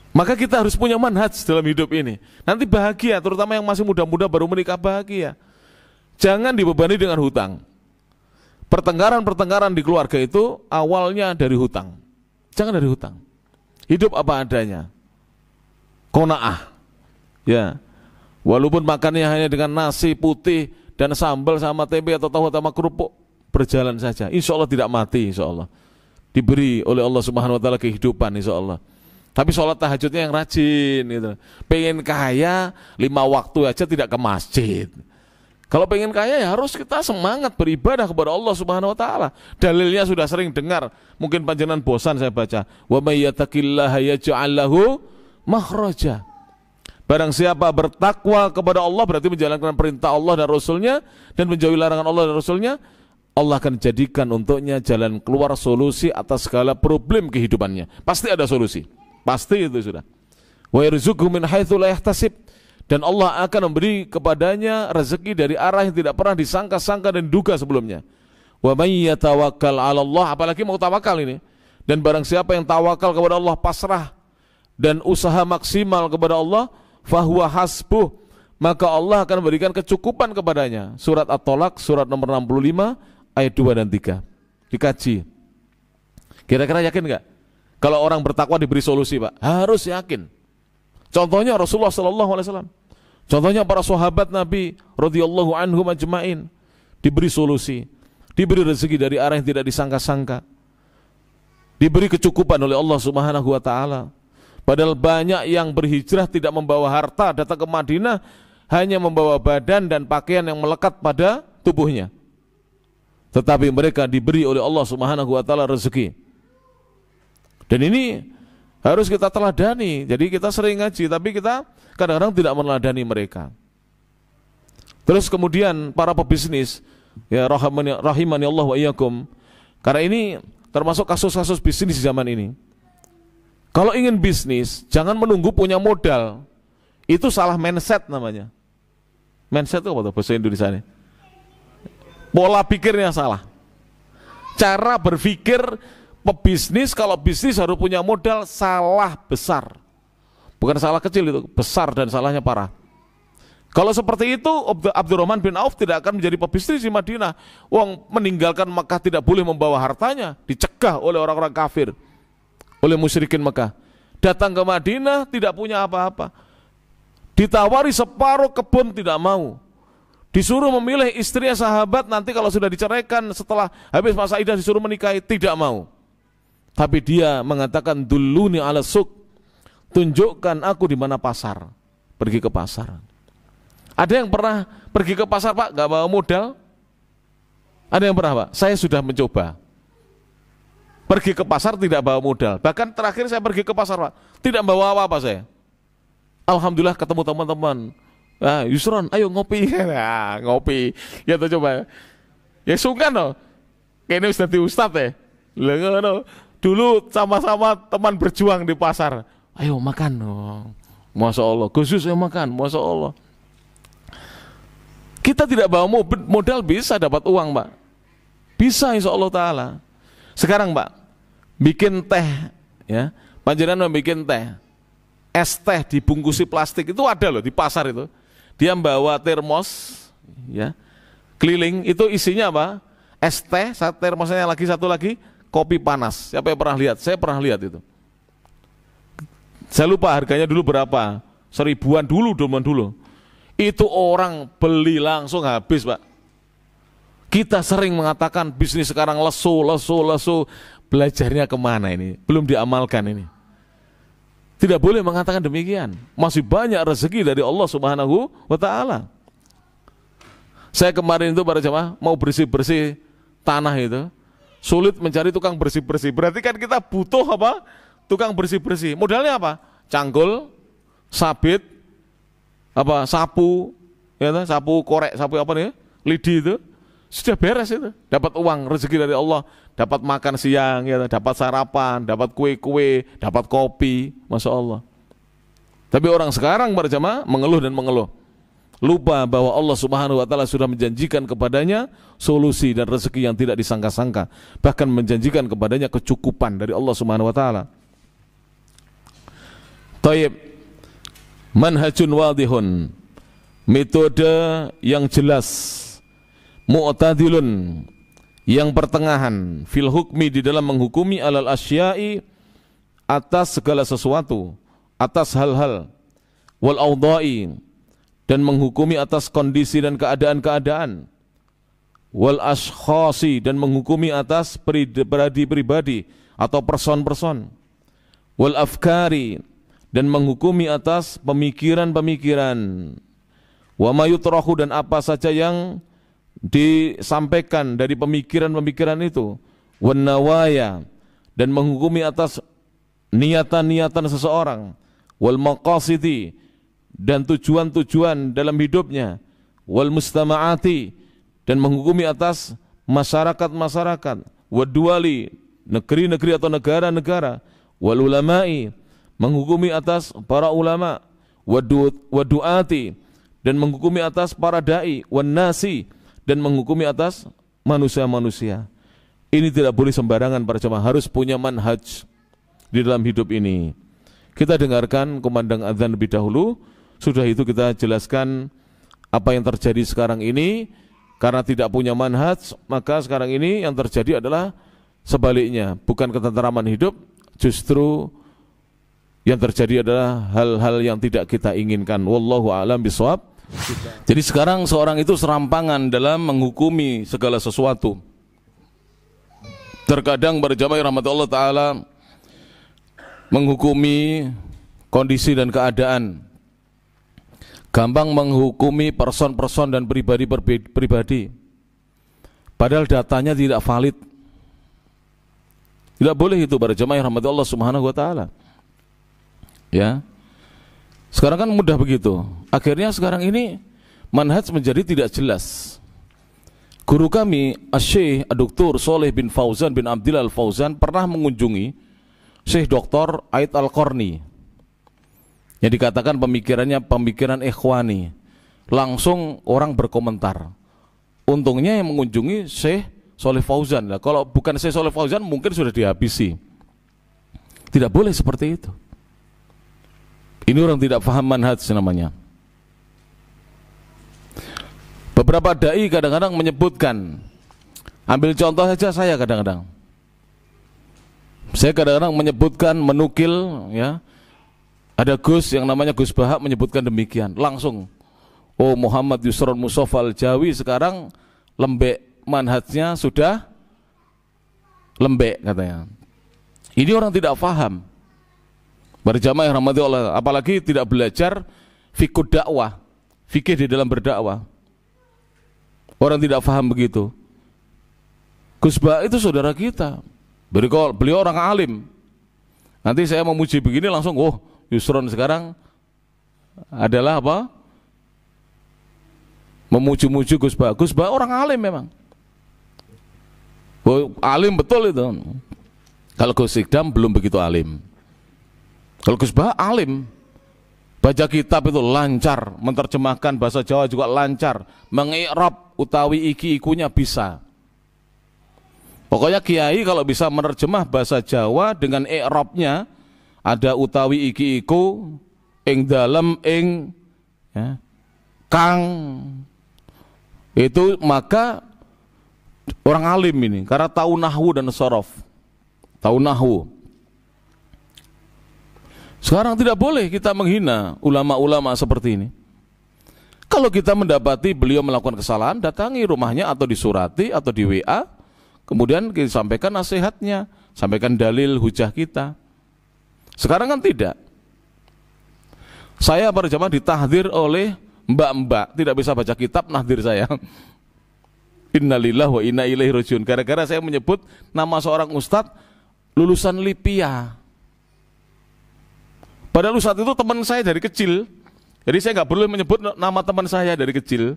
Maka kita harus punya manhaj dalam hidup ini. Nanti bahagia, terutama yang masih muda-muda baru menikah bahagia. Jangan dibebani dengan hutang. Pertengkaran-pertengkaran di keluarga itu awalnya dari hutang. Jangan dari hutang. Hidup apa adanya. Qanaah. Ya. Walaupun makannya hanya dengan nasi putih dan sambal sama tempe atau tahu sama kerupuk, berjalan saja. Insya Allah tidak mati, insya Allah. Diberi oleh Allah Subhanahu Wa Taala kehidupan, insya Allah. tapi sholat tahajudnya yang rajin gitu. Pengen kaya 5 waktu aja tidak ke masjid. Kalau pengen kaya ya harus kita semangat beribadah kepada Allah Subhanahu wa taala. Dalilnya sudah sering dengar, mungkin panjenengan bosan saya baca. Wa may yattaqillaha yaj'al lahu makhraja. Barang siapa bertakwa kepada Allah berarti menjalankan perintah Allah dan Rasulnya dan menjauhi larangan Allah dan Rasulnya, Allah akan jadikan untuknya jalan keluar, solusi atas segala problem kehidupannya. Pasti ada solusi. Pasti itu sudah. Wa yarzuqhu min haitsu la yahtasib, dan Allah akan memberi kepadanya rezeki dari arah yang tidak pernah disangka-sangka dan duga sebelumnya. Wa may yatawakkal 'ala Allah, apalagi mau tawakal ini. Dan barang siapa yang tawakal kepada Allah, pasrah dan usaha maksimal kepada Allah, fahuwa hasbuh, maka Allah akan memberikan kecukupan kepadanya. Surat At-Tolak, surat nomor 65, ayat 2 dan 3. Dikaji. Kira-kira yakin enggak? Kalau orang bertakwa diberi solusi, Pak? Harus yakin. Contohnya Rasulullah SAW. Contohnya para sahabat Nabi radhiyallahu anhum ajmain diberi solusi, diberi rezeki dari arah yang tidak disangka-sangka, diberi kecukupan oleh Allah Subhanahu wa taala. Padahal banyak yang berhijrah tidak membawa harta, datang ke Madinah hanya membawa badan dan pakaian yang melekat pada tubuhnya. Tetapi mereka diberi oleh Allah Subhanahu wa taala rezeki. Dan ini harus kita teladani. Jadi kita sering ngaji, tapi kita kadang-kadang tidak meneladani mereka. Terus kemudian para pebisnis, ya rahimani Allah wa iyyakum. Karena ini termasuk kasus-kasus bisnis di zaman ini. Kalau ingin bisnis, jangan menunggu punya modal. Itu salah mindset namanya. Mindset itu apa tuh bahasa Indonesia ini? Pola pikirnya salah. Cara berpikir pebisnis, kalau bisnis harus punya modal, salah besar. Bukan salah kecil, itu besar dan salahnya parah. Kalau seperti itu, Abdurrahman bin Auf tidak akan menjadi pebisnis di Madinah. Wong meninggalkan Mekah tidak boleh membawa hartanya, dicegah oleh orang-orang kafir, oleh musyrikin Mekah. Datang ke Madinah tidak punya apa-apa. Ditawari separuh kebun tidak mau. Disuruh memilih istrinya sahabat, nanti kalau sudah diceraikan setelah habis masa iddah disuruh menikahi, tidak mau. Tapi dia mengatakan dulluni ala suq, tunjukkan aku di mana pasar. Pergi ke pasar. Ada yang pernah pergi ke pasar, Pak, gak bawa modal? Ada yang pernah, Pak? Saya sudah mencoba. Pergi ke pasar tidak bawa modal. Bahkan terakhir saya pergi ke pasar, Pak, tidak bawa apa-apa saya. Alhamdulillah ketemu teman-teman. Ah, Yusron, ayo ngopi. Nah, ngopi. Ya tuh coba. Ya sungkan loh. Kayaknya sudah di ustad ya. Loh, dulu sama-sama teman berjuang di pasar. Ayo makan. Oh, Masya Allah. Khusus ayo makan. Masya Allah. Kita tidak bawa modal bisa dapat uang, Pak. Bisa insya Allah Ta'ala. Sekarang, Pak, bikin teh, ya. Panjenengan bikin teh. Es teh dibungkusi plastik itu ada loh di pasar itu. Dia bawa termos, ya, keliling, itu isinya apa? Es teh, termosnya lagi satu lagi, kopi panas. Siapa yang pernah lihat? Saya pernah lihat itu. Saya lupa harganya dulu berapa, 1000-an dulu. Itu orang beli langsung habis, Pak. Kita sering mengatakan bisnis sekarang lesu. Belajarnya kemana ini? Belum diamalkan ini. Tidak boleh mengatakan demikian. Masih banyak rezeki dari Allah Subhanahu wa ta'ala. Saya kemarin itu para jemaah mau bersih-bersih tanah itu, sulit mencari tukang bersih-bersih. Berarti kan kita butuh apa? Tukang bersih-bersih. Modalnya apa? Cangkul, sabit, apa? Sapu, ya, sapu korek, sapu apa nih? Lidi itu. Sudah beres itu. Dapat uang, rezeki dari Allah. Dapat makan siang, ya, dapat sarapan, dapat kue-kue, dapat kopi, Masya Allah. Tapi orang sekarang para jemaah mengeluh dan mengeluh. Lupa bahwa Allah Subhanahu wa ta'ala sudah menjanjikan kepadanya solusi dan rezeki yang tidak disangka-sangka. Bahkan menjanjikan kepadanya kecukupan dari Allah Subhanahu wa ta'ala. Taib. Manhajun wadihun. Metode yang jelas. Mu'tadilun, yang pertengahan, fil hukmi, di dalam menghukumi, alal asyai, atas segala sesuatu, atas hal-hal, wal awda'i, dan menghukumi atas kondisi dan keadaan-keadaan, wal ashkhasi, dan menghukumi atas pribadi-pribadi atau person-person, wal afkari, dan menghukumi atas pemikiran-pemikiran, wa ma yutrahu, dan apa saja yang disampaikan dari pemikiran-pemikiran itu, wan nawaya, dan menghukumi atas niatan-niatan seseorang, wal maqasidi, dan tujuan-tujuan dalam hidupnya, wal mustama'ati, dan menghukumi atas masyarakat-masyarakat, wad duwali, negeri-negeri atau negara-negara, wal ulama'i, menghukumi atas para ulama, wad du'ati, dan menghukumi atas para dai, wan nasi, dan menghukumi atas manusia-manusia. Ini tidak boleh sembarangan para jemaah, harus punya manhaj di dalam hidup ini. Kita dengarkan kumandang azan lebih dahulu, sudah itu kita jelaskan apa yang terjadi sekarang ini. Karena tidak punya manhaj, maka sekarang ini yang terjadi adalah sebaliknya, bukan ketentraman hidup, justru yang terjadi adalah hal-hal yang tidak kita inginkan. Wallahu a'lam bishawab. Jadi sekarang seorang itu serampangan dalam menghukumi segala sesuatu. Terkadang berjamaah rahmatullah ta'ala menghukumi kondisi dan keadaan, gampang menghukumi person-person dan pribadi, padahal datanya tidak valid. Tidak boleh itu para jemaah rahmatullah subhanahu wa ta'ala. Ya, sekarang kan mudah begitu. Akhirnya sekarang ini manhaj menjadi tidak jelas. Guru kami Syekh Dr. Shalih bin Fauzan bin Abdillah Al-Fauzan pernah mengunjungi Syekh Dr. Aid Al-Qarni, yang dikatakan pemikirannya pemikiran ikhwani. Langsung orang berkomentar. Untungnya yang mengunjungi Syekh Shalih Fauzan. Nah, kalau bukan Syekh Shalih Fauzan mungkin sudah dihabisi. Tidak boleh seperti itu. Ini orang tidak paham manhaj namanya. Beberapa dai kadang-kadang menyebutkan, ambil contoh saja saya kadang-kadang menyebutkan, menukil, ya, ada Gus yang namanya Gus Bahak menyebutkan demikian, langsung, oh Muhammad Yusron Mustafa Al-Jawi sekarang lembek, manhajnya sudah lembek katanya. Ini orang tidak paham. Berjamaah rahmatullah, apalagi tidak belajar fikih dakwah, fikih di dalam berdakwah. Orang tidak paham begitu. Gus Bahak itu saudara kita, beliau orang alim. Nanti saya memuji begini langsung, oh Yusron sekarang adalah apa? Memuji-muji Gus Bahak. Gus Bahak orang alim memang. Oh, alim betul itu. Kalau Gus Ikdam belum begitu alim. Kalau Gus Bahak alim. Baca kitab itu lancar, menerjemahkan bahasa Jawa juga lancar, mengi'rab utawi iki-ikunya bisa. Pokoknya kiai kalau bisa menerjemah bahasa Jawa dengan i'rabnya, ada utawi iki-iku, ing dalem ing, ya, kang, itu maka orang alim ini, karena tahu nahwu dan sorof, tahu nahwu. Sekarang tidak boleh kita menghina ulama-ulama seperti ini. Kalau kita mendapati beliau melakukan kesalahan, datangi rumahnya atau disurati atau di WA, kemudian kita sampaikan nasihatnya, sampaikan dalil hujah kita. Sekarang kan tidak. Saya berjamaah ditahdir oleh mbak-mbak, tidak bisa baca kitab, nahdir saya. Innalillahi wa inna ilaihi rajiun. Gara-gara saya menyebut nama seorang ustadz lulusan Lipia. Padahal ustadz itu teman saya dari kecil. Jadi saya nggak boleh menyebut nama teman saya dari kecil,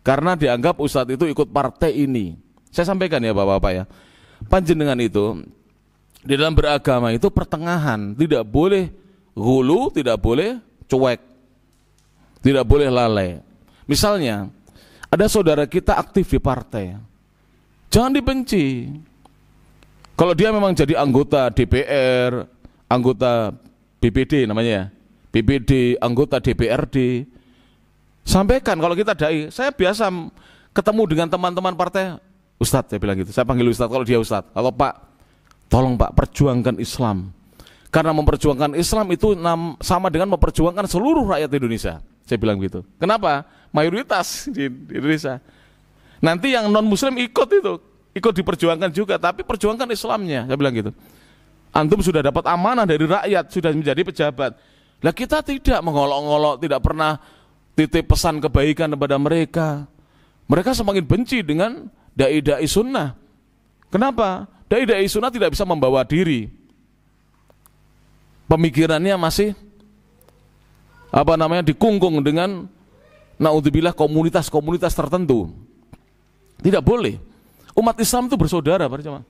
karena dianggap ustadz itu ikut partai ini. Saya sampaikan ya bapak-bapak ya, panjenengan itu di dalam beragama itu pertengahan, tidak boleh hulu, tidak boleh cuek, tidak boleh lalai. Misalnya ada saudara kita aktif di partai, jangan dibenci. Kalau dia memang jadi anggota DPR, anggota BPD namanya, BPD, anggota DPRD, sampaikan. Kalau kita dai, saya biasa ketemu dengan teman-teman partai, Ustadz, saya bilang gitu, saya panggil Ustadz kalau dia Ustadz, kalau Pak, tolong Pak perjuangkan Islam, karena memperjuangkan Islam itu sama dengan memperjuangkan seluruh rakyat Indonesia, saya bilang gitu. Kenapa? Mayoritas di Indonesia. Nanti yang non Muslim ikut diperjuangkan juga, tapi perjuangkan Islamnya, saya bilang gitu. Antum sudah dapat amanah dari rakyat, sudah menjadi pejabat. Lah kita tidak mengolok-olok, tidak pernah titip pesan kebaikan kepada mereka. Mereka semakin benci dengan dai-dai sunnah. Kenapa? Dai-dai sunnah tidak bisa membawa diri. Pemikirannya masih dikungkung dengan naudzubillah komunitas-komunitas tertentu. Tidak boleh. Umat Islam itu bersaudara, para jemaah.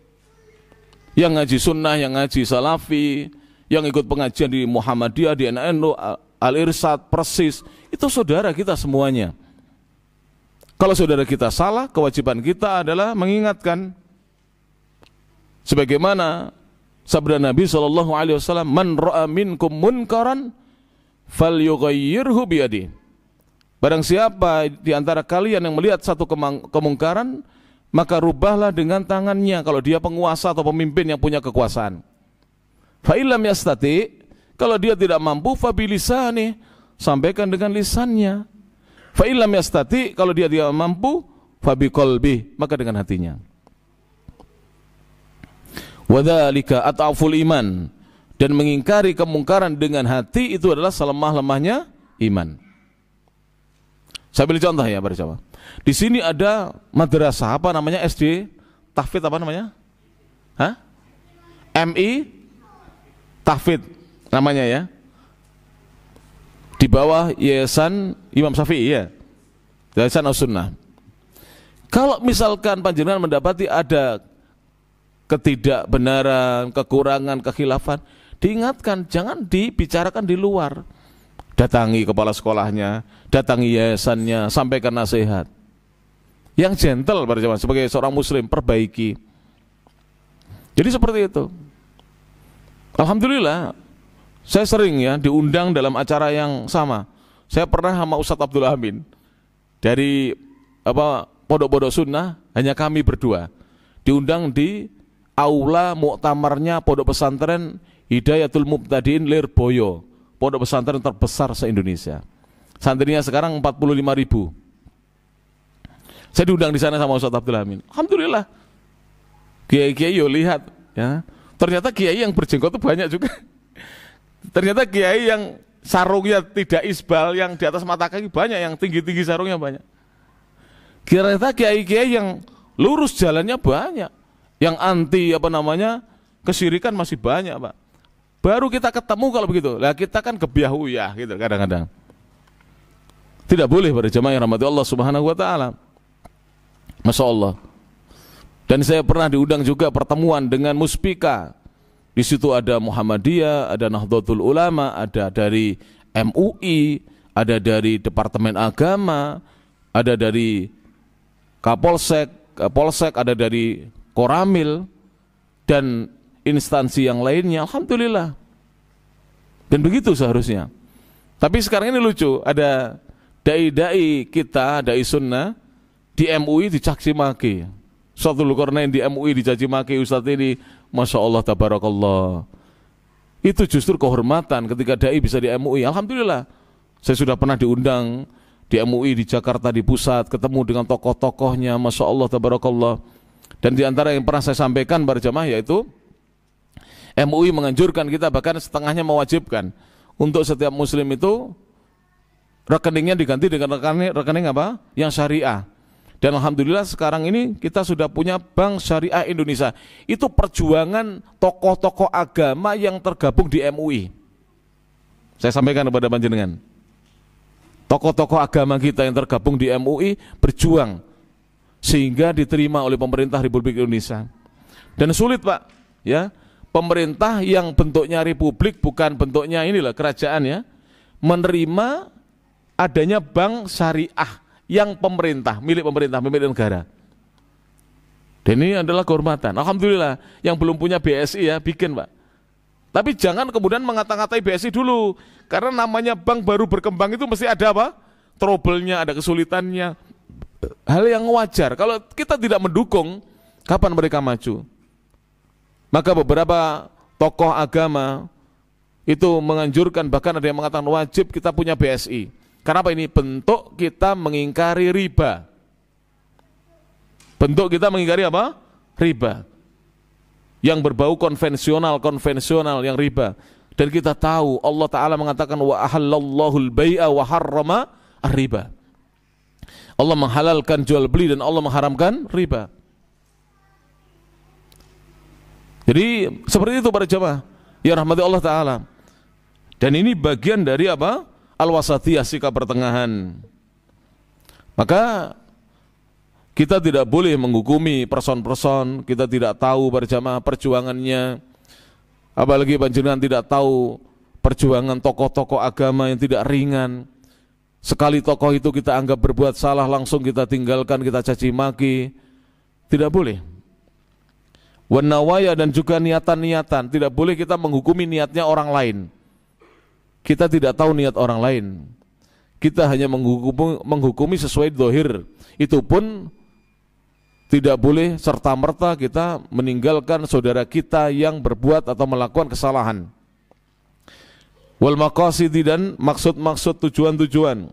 Yang ngaji sunnah, yang ngaji salafi, yang ikut pengajian di Muhammadiyah, di NU, Al-Irsyad, Persis, itu saudara kita semuanya. Kalau saudara kita salah, kewajiban kita adalah mengingatkan. Sebagaimana sabda Nabi SAW, "Man ra'a minkum munkaran falyughayyirhu biyadihi." Barang siapa di antara kalian yang melihat satu kemungkaran, maka rubahlah dengan tangannya kalau dia penguasa atau pemimpin yang punya kekuasaan. Fa illam yastati, kalau dia tidak mampu, fa bilisani, sampaikan dengan lisannya. Fa illam yastati, kalau dia tidak mampu, fa biqalbi, maka dengan hatinya. Wa dzalika at'aful iman, dan mengingkari kemungkaran dengan hati itu adalah selemah-lemahnya iman. Saya beri contoh ya, para jemaah. Di sini ada madrasah, apa namanya, SD Tahfidz, apa namanya? MI Tahfidz namanya ya. Di bawah Yayasan Imam Syafi'i ya. Yayasan As-Sunnah. Kalau misalkan panjenengan mendapati ada ketidakbenaran, kekurangan, kekhilafan, diingatkan, jangan dibicarakan di luar. Datangi kepala sekolahnya, datangi yayasannya, sampaikan nasihat. Yang gentle pada zaman sebagai seorang muslim, perbaiki. Jadi seperti itu. Alhamdulillah, saya sering ya diundang dalam acara yang sama. Saya pernah sama Ustadz Abdul Amin dari pondok-pondok sunnah, hanya kami berdua diundang di aula muktamarnya pondok pesantren Hidayatul Mubtadiin Lirboyo, pondok pesantren terbesar se-Indonesia. Santrinya sekarang 45.000. Saya diundang di sana sama Ustadz Abdul Amin. Alhamdulillah. Kiai-kiai yo lihat ya. Ternyata kiai yang berjenggot itu banyak juga. Ternyata kiai yang sarungnya tidak isbal, yang di atas mata kaki banyak, yang tinggi-tinggi sarungnya banyak. Ternyata kiai-kiai yang lurus jalannya banyak. Yang anti kesyirikan masih banyak, Pak. Baru kita ketemu kalau begitu. Lah kita kan gebyah-uyah gitu kadang-kadang. Tidak boleh pada jemaah yang rahmati Allah Subhanahu wa taala. Masya Allah. Dan saya pernah diundang juga pertemuan dengan Muspika. Di situ ada Muhammadiyah, ada Nahdlatul Ulama, ada dari MUI, ada dari Departemen Agama, ada dari Polsek, ada dari Koramil, dan instansi yang lainnya. Alhamdulillah. Dan begitu seharusnya. Tapi sekarang ini lucu, ada dai-dai kita, dai sunnah di MUI dicaci maki. Syatul Qarnain di MUI dicaci maki, Ustadz ini, Masya Allah, tabarakallah. Itu justru kehormatan ketika dai bisa di MUI. Alhamdulillah. Saya sudah pernah diundang di MUI di Jakarta, di pusat, ketemu dengan tokoh-tokohnya, Masya Allah, tabarakallah. Dan di antara yang pernah saya sampaikan pada jamaah yaitu MUI menganjurkan kita, bahkan setengahnya mewajibkan untuk setiap muslim itu rekeningnya diganti dengan rekening apa? Yang syariah. Dan alhamdulillah sekarang ini kita sudah punya Bank Syariah Indonesia. Itu perjuangan tokoh-tokoh agama yang tergabung di MUI. Saya sampaikan kepada panjenengan. Tokoh-tokoh agama kita yang tergabung di MUI berjuang sehingga diterima oleh pemerintah Republik Indonesia. Dan sulit, Pak, ya. Pemerintah yang bentuknya republik, bukan bentuknya kerajaan ya, menerima adanya bank syariah yang milik pemerintah, milik negara. Dan ini adalah kehormatan. Alhamdulillah, yang belum punya BSI ya, bikin, Pak. Tapi jangan kemudian mengata-ngatai BSI dulu, karena namanya bank baru berkembang itu mesti ada apa? Trouble-nya, ada kesulitannya. Hal yang wajar. Kalau kita tidak mendukung, kapan mereka maju? Maka beberapa tokoh agama itu menganjurkan, bahkan ada yang mengatakan wajib kita punya BSI. Kenapa? Ini bentuk kita mengingkari riba. Bentuk kita mengingkari apa? Riba. yang berbau konvensional yang riba. Dan kita tahu Allah Ta'ala mengatakan wa ahallallahu al-bai'a wa harrama ar-riba. Allah menghalalkan jual beli dan Allah mengharamkan riba. Jadi seperti itu para jemaah ya rahmati Allah Ta'ala. Dan ini bagian dari apa? Al-wasatiyah, sikap pertengahan. Maka kita tidak boleh menghukumi person-person, kita tidak tahu para jemaah perjuangannya. Apalagi panjenengan tidak tahu perjuangan tokoh-tokoh agama yang tidak ringan. Sekali tokoh itu kita anggap berbuat salah, langsung kita tinggalkan, kita caci maki. Tidak boleh. Wanawaya dan juga niatan-niatan. Tidak boleh kita menghukumi niatnya orang lain. Kita tidak tahu niat orang lain. Kita hanya menghukumi sesuai dohir. Itu pun tidak boleh serta-merta kita meninggalkan saudara kita yang berbuat atau melakukan kesalahan. Wal maqasidi dan maksud-maksud, tujuan-tujuan.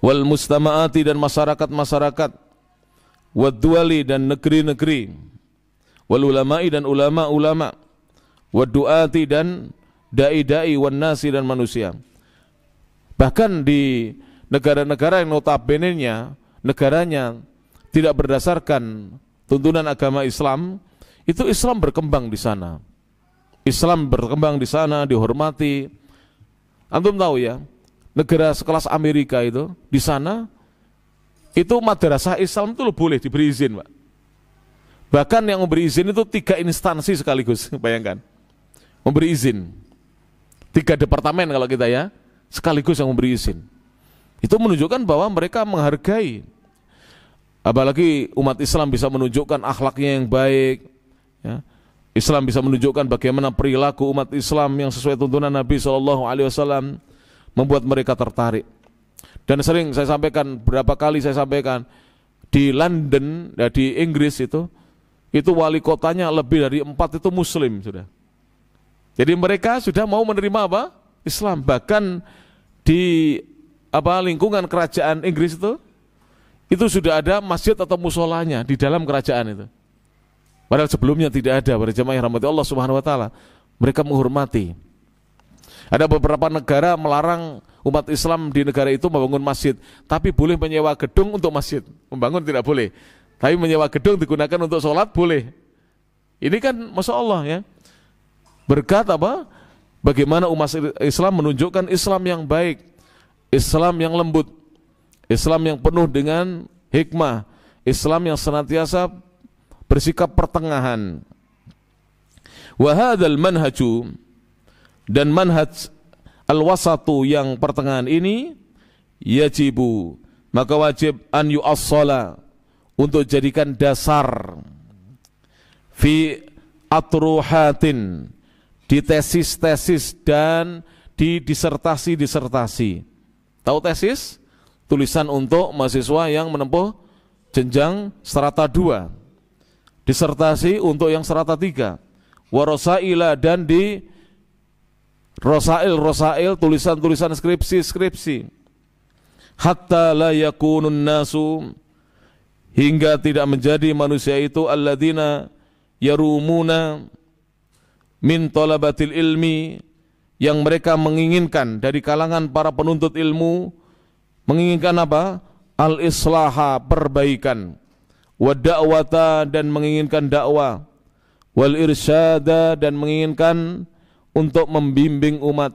Wal mustama'ati dan masyarakat-masyarakat. Wad duwali dan negeri-negeri. Wal ulama'i dan ulama-ulama. Wad du'ati dan dai-dai, wan nasi dan manusia. Bahkan di negara-negara yang notabene-nya negaranya tidak berdasarkan tuntunan agama Islam, itu Islam berkembang di sana. Islam berkembang di sana, dihormati. Antum tahu ya, negara sekelas Amerika itu, di sana itu madrasah Islam itu boleh diberi izin, Pak. Bahkan yang memberi izin itu 3 instansi sekaligus, bayangkan. Memberi izin. 3 departemen kalau kita ya, sekaligus yang memberi izin. Itu menunjukkan bahwa mereka menghargai. Apalagi umat Islam bisa menunjukkan akhlaknya yang baik ya. Islam bisa menunjukkan bagaimana perilaku umat Islam yang sesuai tuntunan Nabi SAW, membuat mereka tertarik. Dan sering saya sampaikan, berapa kali saya sampaikan, di London, ya, di Inggris itu wali kotanya lebih dari 4 itu muslim sudah. Jadi mereka sudah mau menerima apa? Islam. Bahkan di lingkungan kerajaan Inggris itu sudah ada masjid atau musolanya di dalam kerajaan itu. Padahal sebelumnya tidak ada. Para jemaah rahmati Allah Subhanahu wa taala, mereka menghormati. Ada beberapa negara melarang umat Islam di negara itu membangun masjid, tapi boleh menyewa gedung untuk masjid. Membangun tidak boleh, tapi menyewa gedung digunakan untuk sholat boleh. Ini kan Masya Allah ya, berkat apa? Bagaimana umat Islam menunjukkan Islam yang baik, Islam yang lembut, Islam yang penuh dengan hikmah, Islam yang senantiasa bersikap pertengahan. Wa hadzal manhaju, dan manhaj al-wasatu yang pertengahan ini, yajibu, maka wajib an yu'assala, untuk jadikan dasar, fi atruhatin, di tesis-tesis dan di disertasi-disertasi. Tahu tesis? Tulisan untuk mahasiswa yang menempuh jenjang strata 2. Disertasi untuk yang strata 3. Warosaila, dan di rosail, tulisan-tulisan skripsi. Hatta la yakunun nasu, hingga tidak menjadi manusia itu alladzina yarumuna min talabatil ilmi, yang mereka menginginkan dari kalangan para penuntut ilmu, menginginkan apa? Al-islaha, perbaikan, wa da'wata, dan menginginkan dakwah, wal irsyada, dan menginginkan untuk membimbing umat,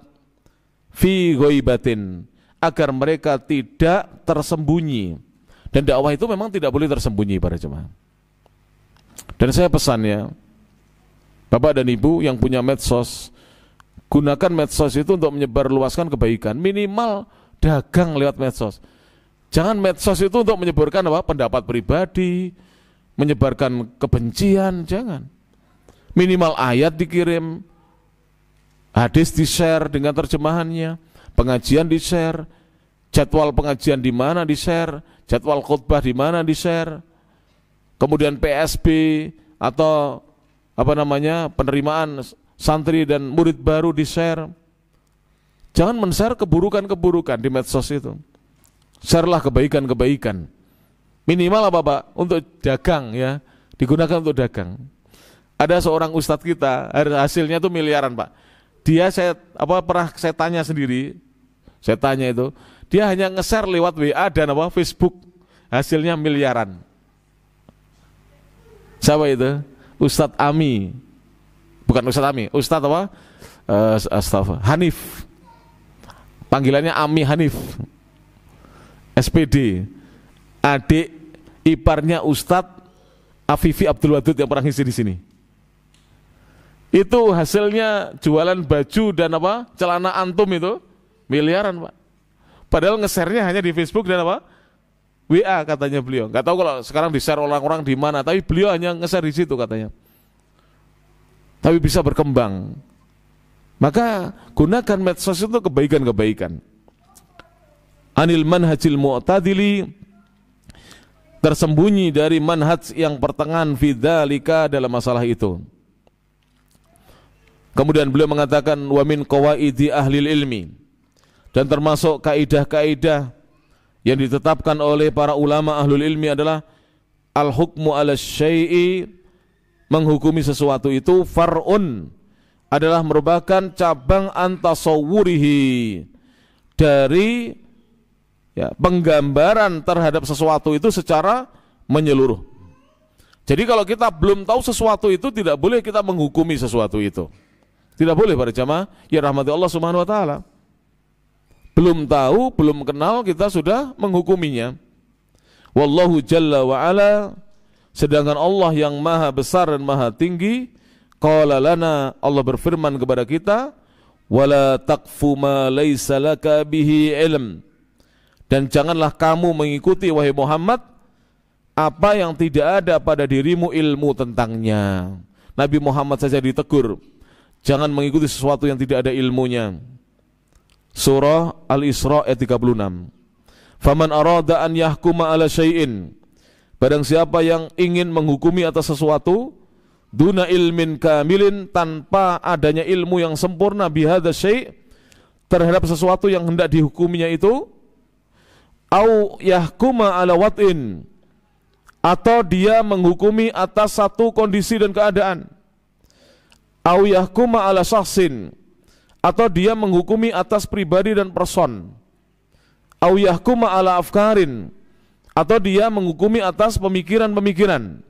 fi ghaibatin, agar mereka tidak tersembunyi. Dan dakwah itu memang tidak boleh tersembunyi para jemaah. Dan saya pesan ya, Bapak dan Ibu yang punya medsos, gunakan medsos itu untuk menyebarluaskan kebaikan. Minimal dagang lewat medsos. Jangan medsos itu untuk menyebarkan apa? Pendapat pribadi, menyebarkan kebencian, jangan. Minimal ayat dikirim, hadis di-share dengan terjemahannya, pengajian di-share, jadwal pengajian di mana di-share, jadwal khutbah di mana di-share, kemudian PSB atau penerimaan santri dan murid baru di-share. Jangan men-share keburukan-keburukan di medsos itu. Share-lah kebaikan-kebaikan. Minimal apa Pak? Untuk dagang ya, digunakan untuk dagang. Ada seorang ustadz kita, hasilnya tuh miliaran Pak. Dia pernah saya tanya sendiri, saya tanya itu, dia hanya nge-share lewat WA dan Facebook, hasilnya miliaran. Siapa itu? Ustadz Ami, bukan Ustadz Ami, Ustadz Hanif, panggilannya Ami Hanif, SPD, adik iparnya Ustadz Afifi Abdul Wadud yang pernah ngisi di sini. Itu hasilnya jualan baju dan celana antum itu miliaran Pak. Padahal nge-share-nya hanya di Facebook dan WA katanya beliau. Gak tahu kalau sekarang di-share orang-orang di mana, tapi beliau hanya nge-share di situ katanya. Tapi bisa berkembang. Maka gunakan medsos itu kebaikan-kebaikan. Anil manhajil mu'tadili, tersembunyi dari manhaj yang pertengahan fidzalika dalam masalah itu. Kemudian beliau mengatakan wa min qawaidi ahlil ilmi, dan termasuk kaidah-kaidah yang ditetapkan oleh para ulama ahlul ilmi adalah al-hukmu ala syai'i, menghukumi sesuatu itu far'un, adalah merupakan cabang antasawwurihi, dari penggambaran terhadap sesuatu itu secara menyeluruh. Jadi kalau kita belum tahu sesuatu itu, tidak boleh kita menghukumi sesuatu itu. Tidak boleh para jamaah ya rahmati Allah Subhanahu wa taala. Belum tahu, belum kenal, kita sudah menghukuminya. Wallahu jalla wa ala, sedangkan Allah yang maha besar dan maha tinggi, qala lana, Allah berfirman kepada kita, wala taqfu ma laysa laka bihi ilm, dan janganlah kamu mengikuti wahai Muhammad apa yang tidak ada pada dirimu ilmu tentangnya. Nabi Muhammad saja ditegur, jangan mengikuti sesuatu yang tidak ada ilmunya. Surah Al-Isra ayat 36. Faman arada an yahkuma ala syai'in, barang siapa yang ingin menghukumi atas sesuatu, duna ilmin kamilin, tanpa adanya ilmu yang sempurna, bihadza syai', terhadap sesuatu yang hendak dihukuminya itu, au yahkuma ala wat'in, atau dia menghukumi atas satu kondisi dan keadaan, au yahkuma ala syahsin, atau dia menghukumi atas pribadi dan person, au yahkuma ala afkarin, atau dia menghukumi atas pemikiran-pemikiran,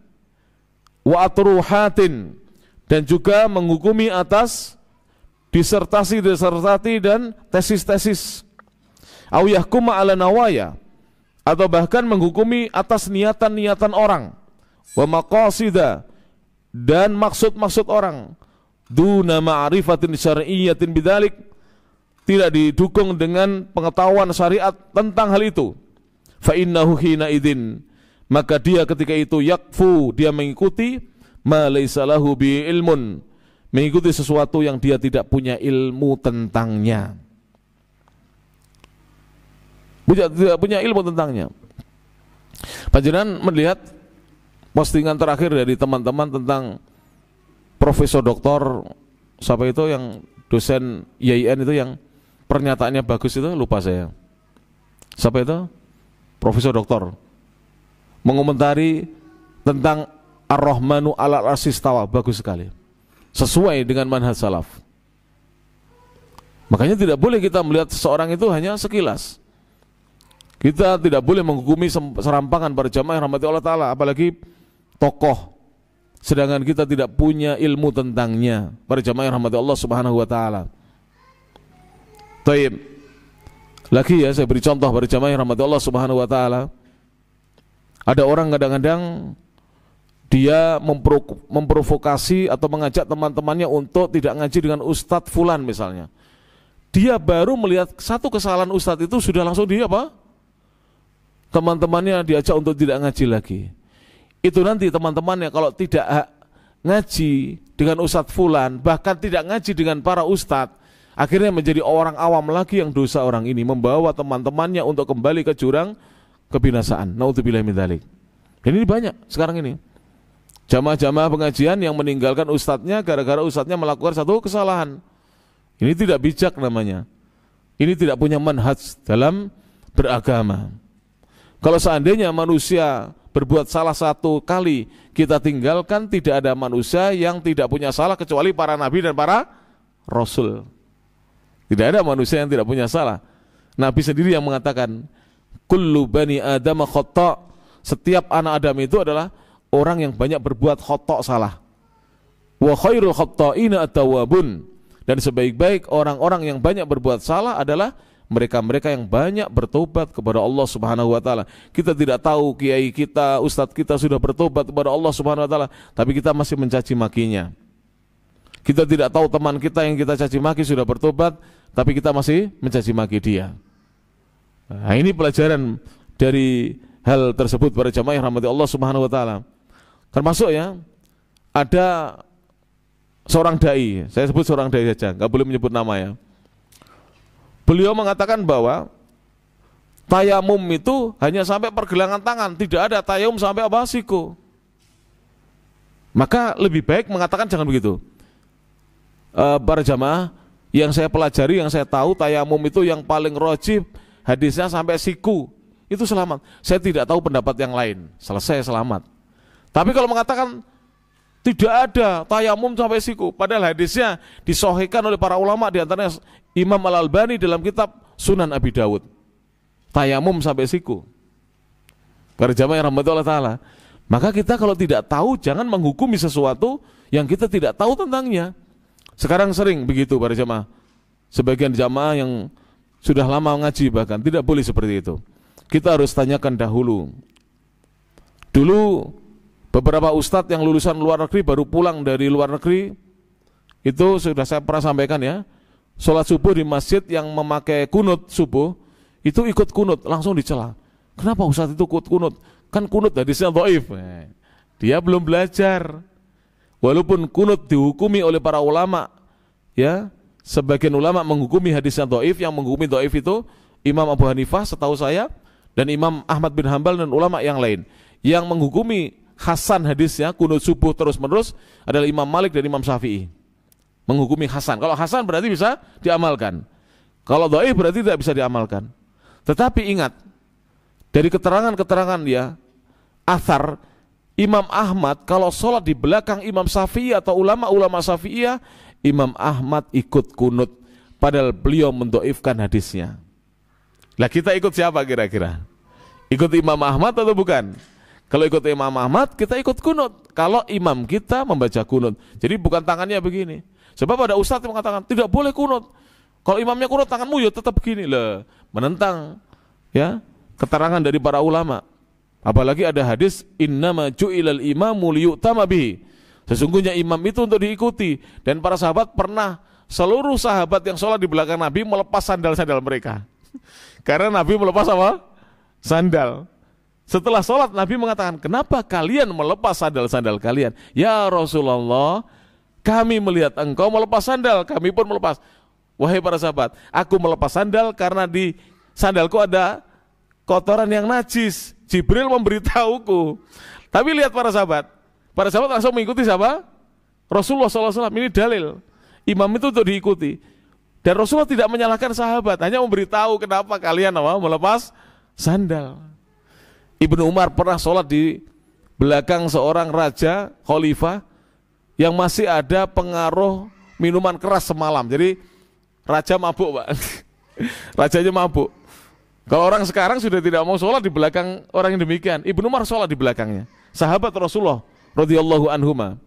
wa atruhatin, dan juga menghukumi atas disertasi dan tesis-tesis, au yahkuma ala nawaya, atau bahkan menghukumi atas niatan-niatan orang, wa maqasida, dan maksud-maksud orang, duna ma'rifatin syar'iyyatin bidzalik, tidak didukung dengan pengetahuan syariat tentang hal itu. Fa innahu hina idzin, maka dia ketika itu yakfu, dia mengikuti ma laisa lahu bi ilmun, mengikuti sesuatu yang dia tidak punya ilmu tentangnya. Tidak punya ilmu tentangnya. Panjenengan melihat postingan terakhir dari teman-teman tentang Profesor Doktor siapa itu yang dosen IAIN itu yang pernyataannya bagus itu, lupa saya. Siapa itu? Profesor Doktor mengomentari tentang Ar-Rahmanu 'alal 'arsy istawa, bagus sekali. Sesuai dengan manhaj salaf. Makanya tidak boleh kita melihat seseorang itu hanya sekilas. Kita tidak boleh menghukumi serampangan para jamaah rahmati Allah taala, apalagi tokoh, sedangkan kita tidak punya ilmu tentangnya. Para jamaah rahmati Allah Subhanahu wa taala. Taib. Lagi ya, saya beri contoh para jamaah rahmati Allah Subhanahu wa taala. Ada orang kadang-kadang dia memprovokasi atau mengajak teman-temannya untuk tidak ngaji dengan Ustadz Fulan misalnya. Dia baru melihat satu kesalahan Ustadz itu sudah langsung dia teman-temannya diajak untuk tidak ngaji lagi. Itu nanti teman-temannya kalau tidak ngaji dengan Ustadz Fulan, bahkan tidak ngaji dengan para Ustadz, akhirnya menjadi orang awam lagi yang dosa orang ini, membawa teman-temannya untuk kembali ke jurang kebinasaan. Naudzubillahi min dzalik. Dan ini banyak sekarang ini. Jamaah-jamaah pengajian yang meninggalkan ustadznya gara-gara ustadznya melakukan satu kesalahan. Ini tidak bijak namanya. Ini tidak punya manhaj dalam beragama. Kalau seandainya manusia berbuat salah satu kali kita tinggalkan, tidak ada manusia yang tidak punya salah kecuali para nabi dan para rasul. Tidak ada manusia yang tidak punya salah. Nabi sendiri yang mengatakan, kullu bani Adam khata'. Setiap anak Adam itu adalah orang yang banyak berbuat khata', salah. Wa khairul khata'ina at-tawwabun. Dan sebaik-baik orang-orang yang banyak berbuat salah adalah mereka-mereka yang banyak bertobat kepada Allah Subhanahu wa taala. Kita tidak tahu kiai kita, ustadz kita sudah bertobat kepada Allah Subhanahu wa taala, tapi kita masih mencaci makinya. Kita tidak tahu teman kita yang kita caci maki sudah bertobat, tapi kita masih mencaci maki dia. Nah, ini pelajaran dari hal tersebut para jamaah yang rahmati Allah Subhanahu wa taala. Termasuk ya, ada seorang dai, saya sebut seorang dai saja, nggak boleh menyebut nama ya. Beliau mengatakan bahwa tayamum itu hanya sampai pergelangan tangan, tidak ada tayamum sampai siku. Maka lebih baik mengatakan jangan begitu. Para jamaah, yang saya pelajari, yang saya tahu tayamum itu yang paling rajih hadisnya sampai siku, itu selamat. Saya tidak tahu pendapat yang lain, selesai selamat. Tapi kalau mengatakan tidak ada tayamum sampai siku, padahal hadisnya disahihkan oleh para ulama, di antaranya Imam Al-Albani dalam kitab Sunan Abi Dawud. Tayamum sampai siku. Para jamaah yang rahmati Allah taala, maka kita kalau tidak tahu jangan menghukumi sesuatu yang kita tidak tahu tentangnya. Sekarang sering begitu para jamaah. Sebagian jamaah yang sudah lama ngaji bahkan tidak boleh seperti itu. Kita harus tanyakan dahulu. Dulu beberapa ustadz yang lulusan luar negeri baru pulang dari luar negeri, itu sudah saya pernah sampaikan ya, sholat subuh di masjid yang memakai kunut subuh, itu ikut kunut, langsung dicela. Kenapa ustadz itu ikut kunut? Kan kunut hadisnya dhaif. Dia belum belajar. Walaupun kunut dihukumi oleh para ulama, ya, sebagian ulama menghukumi hadisnya dhaif, yang menghukumi dhaif itu Imam Abu Hanifah setahu saya, dan Imam Ahmad bin Hanbal dan ulama yang lain. Yang menghukumi hasan hadisnya kunut subuh terus menerus adalah Imam Malik dan Imam Syafi'i. Menghukumi hasan. Kalau hasan berarti bisa diamalkan. Kalau dhaif berarti tidak bisa diamalkan. Tetapi ingat, dari keterangan-keterangan dia, athar Imam Ahmad kalau sholat di belakang Imam Syafi'i atau ulama-ulama Syafi'iyah, Imam Ahmad ikut kunut, padahal beliau mendhaifkan hadisnya. Lah kita ikut siapa kira-kira? Ikut Imam Ahmad atau bukan? Kalau ikut Imam Ahmad, kita ikut kunut. Kalau imam kita membaca kunut, jadi bukan tangannya begini. Sebab ada ustadz yang mengatakan tidak boleh kunut. Kalau imamnya kunut, tanganmu ya tetap begini lah, menentang ya keterangan dari para ulama. Apalagi ada hadis innama ju'ilal imamu liyu'tama bihi. Sesungguhnya imam itu untuk diikuti. Dan para sahabat pernah, seluruh sahabat yang sholat di belakang Nabi melepas sandal-sandal mereka. Karena Nabi melepas apa? Sandal. Setelah sholat Nabi mengatakan, kenapa kalian melepas sandal-sandal kalian? Ya Rasulullah, kami melihat engkau melepas sandal, kami pun melepas. Wahai para sahabat, aku melepas sandal karena di sandalku ada kotoran yang najis. Jibril memberitahuku. Tapi lihat para sahabat langsung mengikuti siapa? Rasulullah SAW. Ini dalil. Imam itu untuk diikuti. Dan Rasulullah tidak menyalahkan sahabat, hanya memberitahu kenapa kalian melepas sandal. Ibnu Umar pernah sholat di belakang seorang raja, khalifah, yang masih ada pengaruh minuman keras semalam. Jadi raja mabuk, Pak. Rajanya mabuk. Kalau orang sekarang sudah tidak mau sholat di belakang orang yang demikian. Ibnu Umar sholat di belakangnya. Sahabat Rasulullah radhiyallahu anhuma.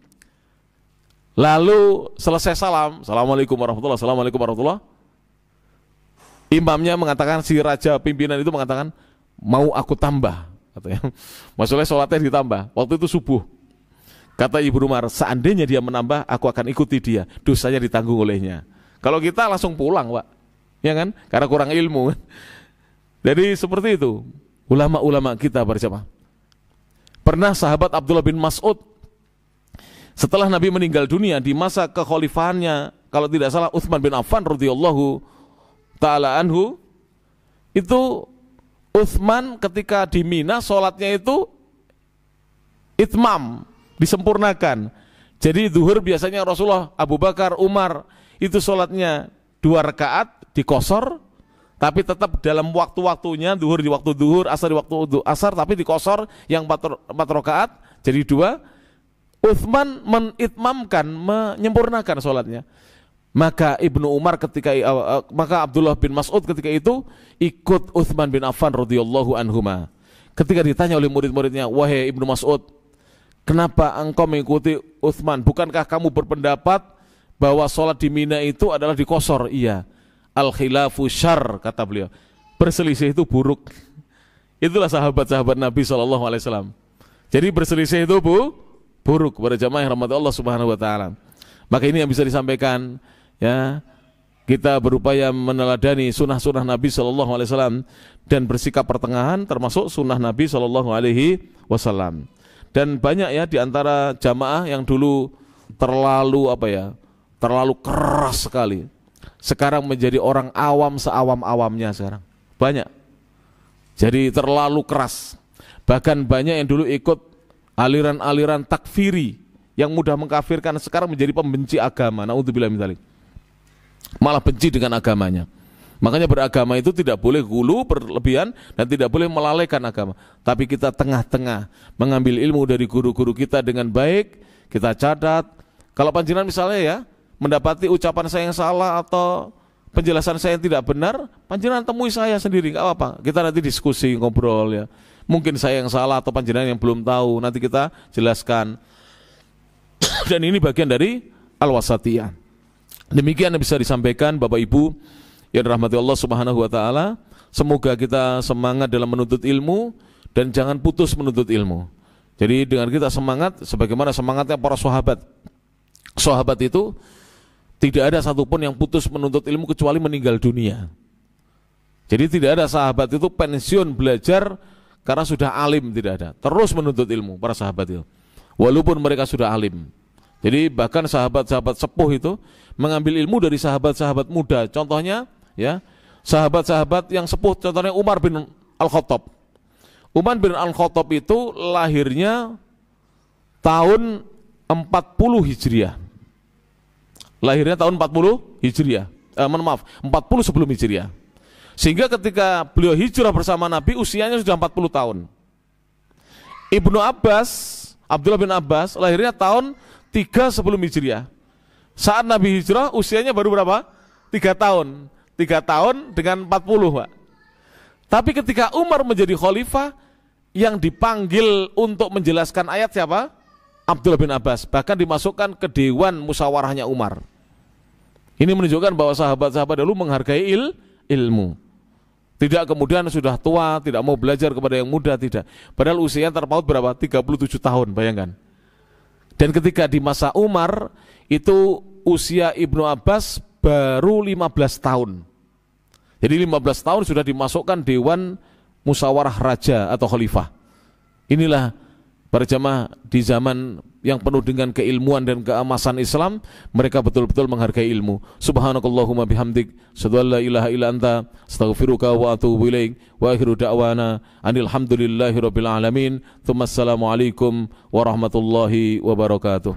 Lalu selesai salam, assalamualaikum warahmatullahi, assalamualaikum warahmatullahi. Imamnya mengatakan, si raja pimpinan itu mengatakan, mau aku tambah. Katanya. Maksudnya sholatnya ditambah. Waktu itu subuh. Kata Ibnu Umar, seandainya dia menambah, aku akan ikuti dia. Dosanya ditanggung olehnya. Kalau kita langsung pulang, Pak. Ya kan? Karena kurang ilmu. Jadi seperti itu. Ulama-ulama kita berjamaah. Pernah sahabat Abdullah bin Mas'ud, setelah Nabi meninggal dunia di masa kekhalifahannya, kalau tidak salah Utsman bin Affan radhiyallahu taala anhu, itu Utsman ketika di Mina sholatnya itu itmam, disempurnakan. Jadi zuhur biasanya Rasulullah, Abu Bakar, Umar itu sholatnya 2 rakaat dikosor, Tapi tetap dalam waktu-waktunya, duhur di waktu duhur, asar di waktu asar, tapi dikosor yang 4 rakaat jadi 2. Utsman menitmamkan, menyempurnakan sholatnya. Maka Ibnu Umar maka Abdullah bin Mas'ud ketika itu ikut Utsman bin Affan radhiyallahu anhuma. Ketika ditanya oleh murid-muridnya, wahai Ibnu Mas'ud, kenapa engkau mengikuti Utsman? Bukankah kamu berpendapat bahwa sholat di Mina itu adalah dikosor? Iya. Al-khilafu syarr, kata beliau. Berselisih itu buruk. Itulah sahabat-sahabat Nabi SAW. Jadi berselisih itu buruk kepada jamaah yang rahmat Allah Subhanahu wa taala. Maka ini yang bisa disampaikan, ya. Kita berupaya meneladani sunnah-sunnah Nabi SAW dan bersikap pertengahan, termasuk sunnah Nabi SAW. Dan banyak ya di antara jamaah yang dulu terlalu keras sekali. Sekarang menjadi orang awam seawam-awamnya sekarang. Banyak. Jadi terlalu keras. Bahkan banyak yang dulu ikut aliran-aliran takfiri yang mudah mengkafirkan, sekarang menjadi pembenci agama. Na'udzubillah min dzalik. Malah benci dengan agamanya. Makanya beragama itu tidak boleh gulu berlebihan dan tidak boleh melalaikan agama. Tapi kita tengah-tengah mengambil ilmu dari guru-guru kita dengan baik, kita catat. Kalau panjenengan misalnya ya mendapati ucapan saya yang salah atau penjelasan saya yang tidak benar, panjenengan temui saya sendiri, enggak apa-apa. Kita nanti diskusi, ngobrol ya. Mungkin saya yang salah atau panjenengan yang belum tahu, nanti kita jelaskan. Dan ini bagian dari al-wasatiyah. Demikian yang bisa disampaikan Bapak Ibu yang dirahmati Allah Subhanahu wa taala. Semoga kita semangat dalam menuntut ilmu dan jangan putus menuntut ilmu. Jadi dengan kita semangat sebagaimana semangatnya para sahabat. Sahabat itu tidak ada satupun yang putus menuntut ilmu kecuali meninggal dunia. Jadi tidak ada sahabat itu pensiun belajar karena sudah alim, tidak ada. Terus menuntut ilmu para sahabat itu, walaupun mereka sudah alim. Jadi bahkan sahabat-sahabat sepuh itu mengambil ilmu dari sahabat-sahabat muda. Contohnya ya, sahabat-sahabat yang sepuh, contohnya Umar bin Al-Khattab. Umar bin Al-Khattab itu lahirnya tahun 40 Hijriah. Lahirnya tahun 40 Hijriah. 40 sebelum Hijriah. Sehingga ketika beliau hijrah bersama Nabi usianya sudah 40 tahun. Ibnu Abbas, Abdullah bin Abbas lahirnya tahun 3 sebelum Hijriah. Saat Nabi hijrah usianya baru berapa? 3 tahun. 3 tahun dengan 40, Pak. Tapi ketika Umar menjadi khalifah, yang dipanggil untuk menjelaskan ayat siapa? Abdullah bin Abbas. Bahkan dimasukkan ke dewan musyawarahnya Umar. Ini menunjukkan bahwa sahabat-sahabat dulu menghargai ilmu. Tidak kemudian sudah tua, tidak mau belajar kepada yang muda, tidak. Padahal usianya terpaut berapa? 37 tahun, bayangkan. Dan ketika di masa Umar, itu usia Ibnu Abbas baru 15 tahun. Jadi 15 tahun sudah dimasukkan dewan musyawarah raja atau khalifah. Inilah para jamaah di zaman yang penuh dengan keilmuan dan keemasan Islam, mereka betul-betul menghargai ilmu. Subhanakallahumma bihamdik, asyhadu an la ilaha illa anta, astaghfiruka wa atubu ilaik, wa akhiru da'wana anil hamdulillahi rabbil alamin. Tsumma assalamu alaikum warahmatullahi wabarakatuh.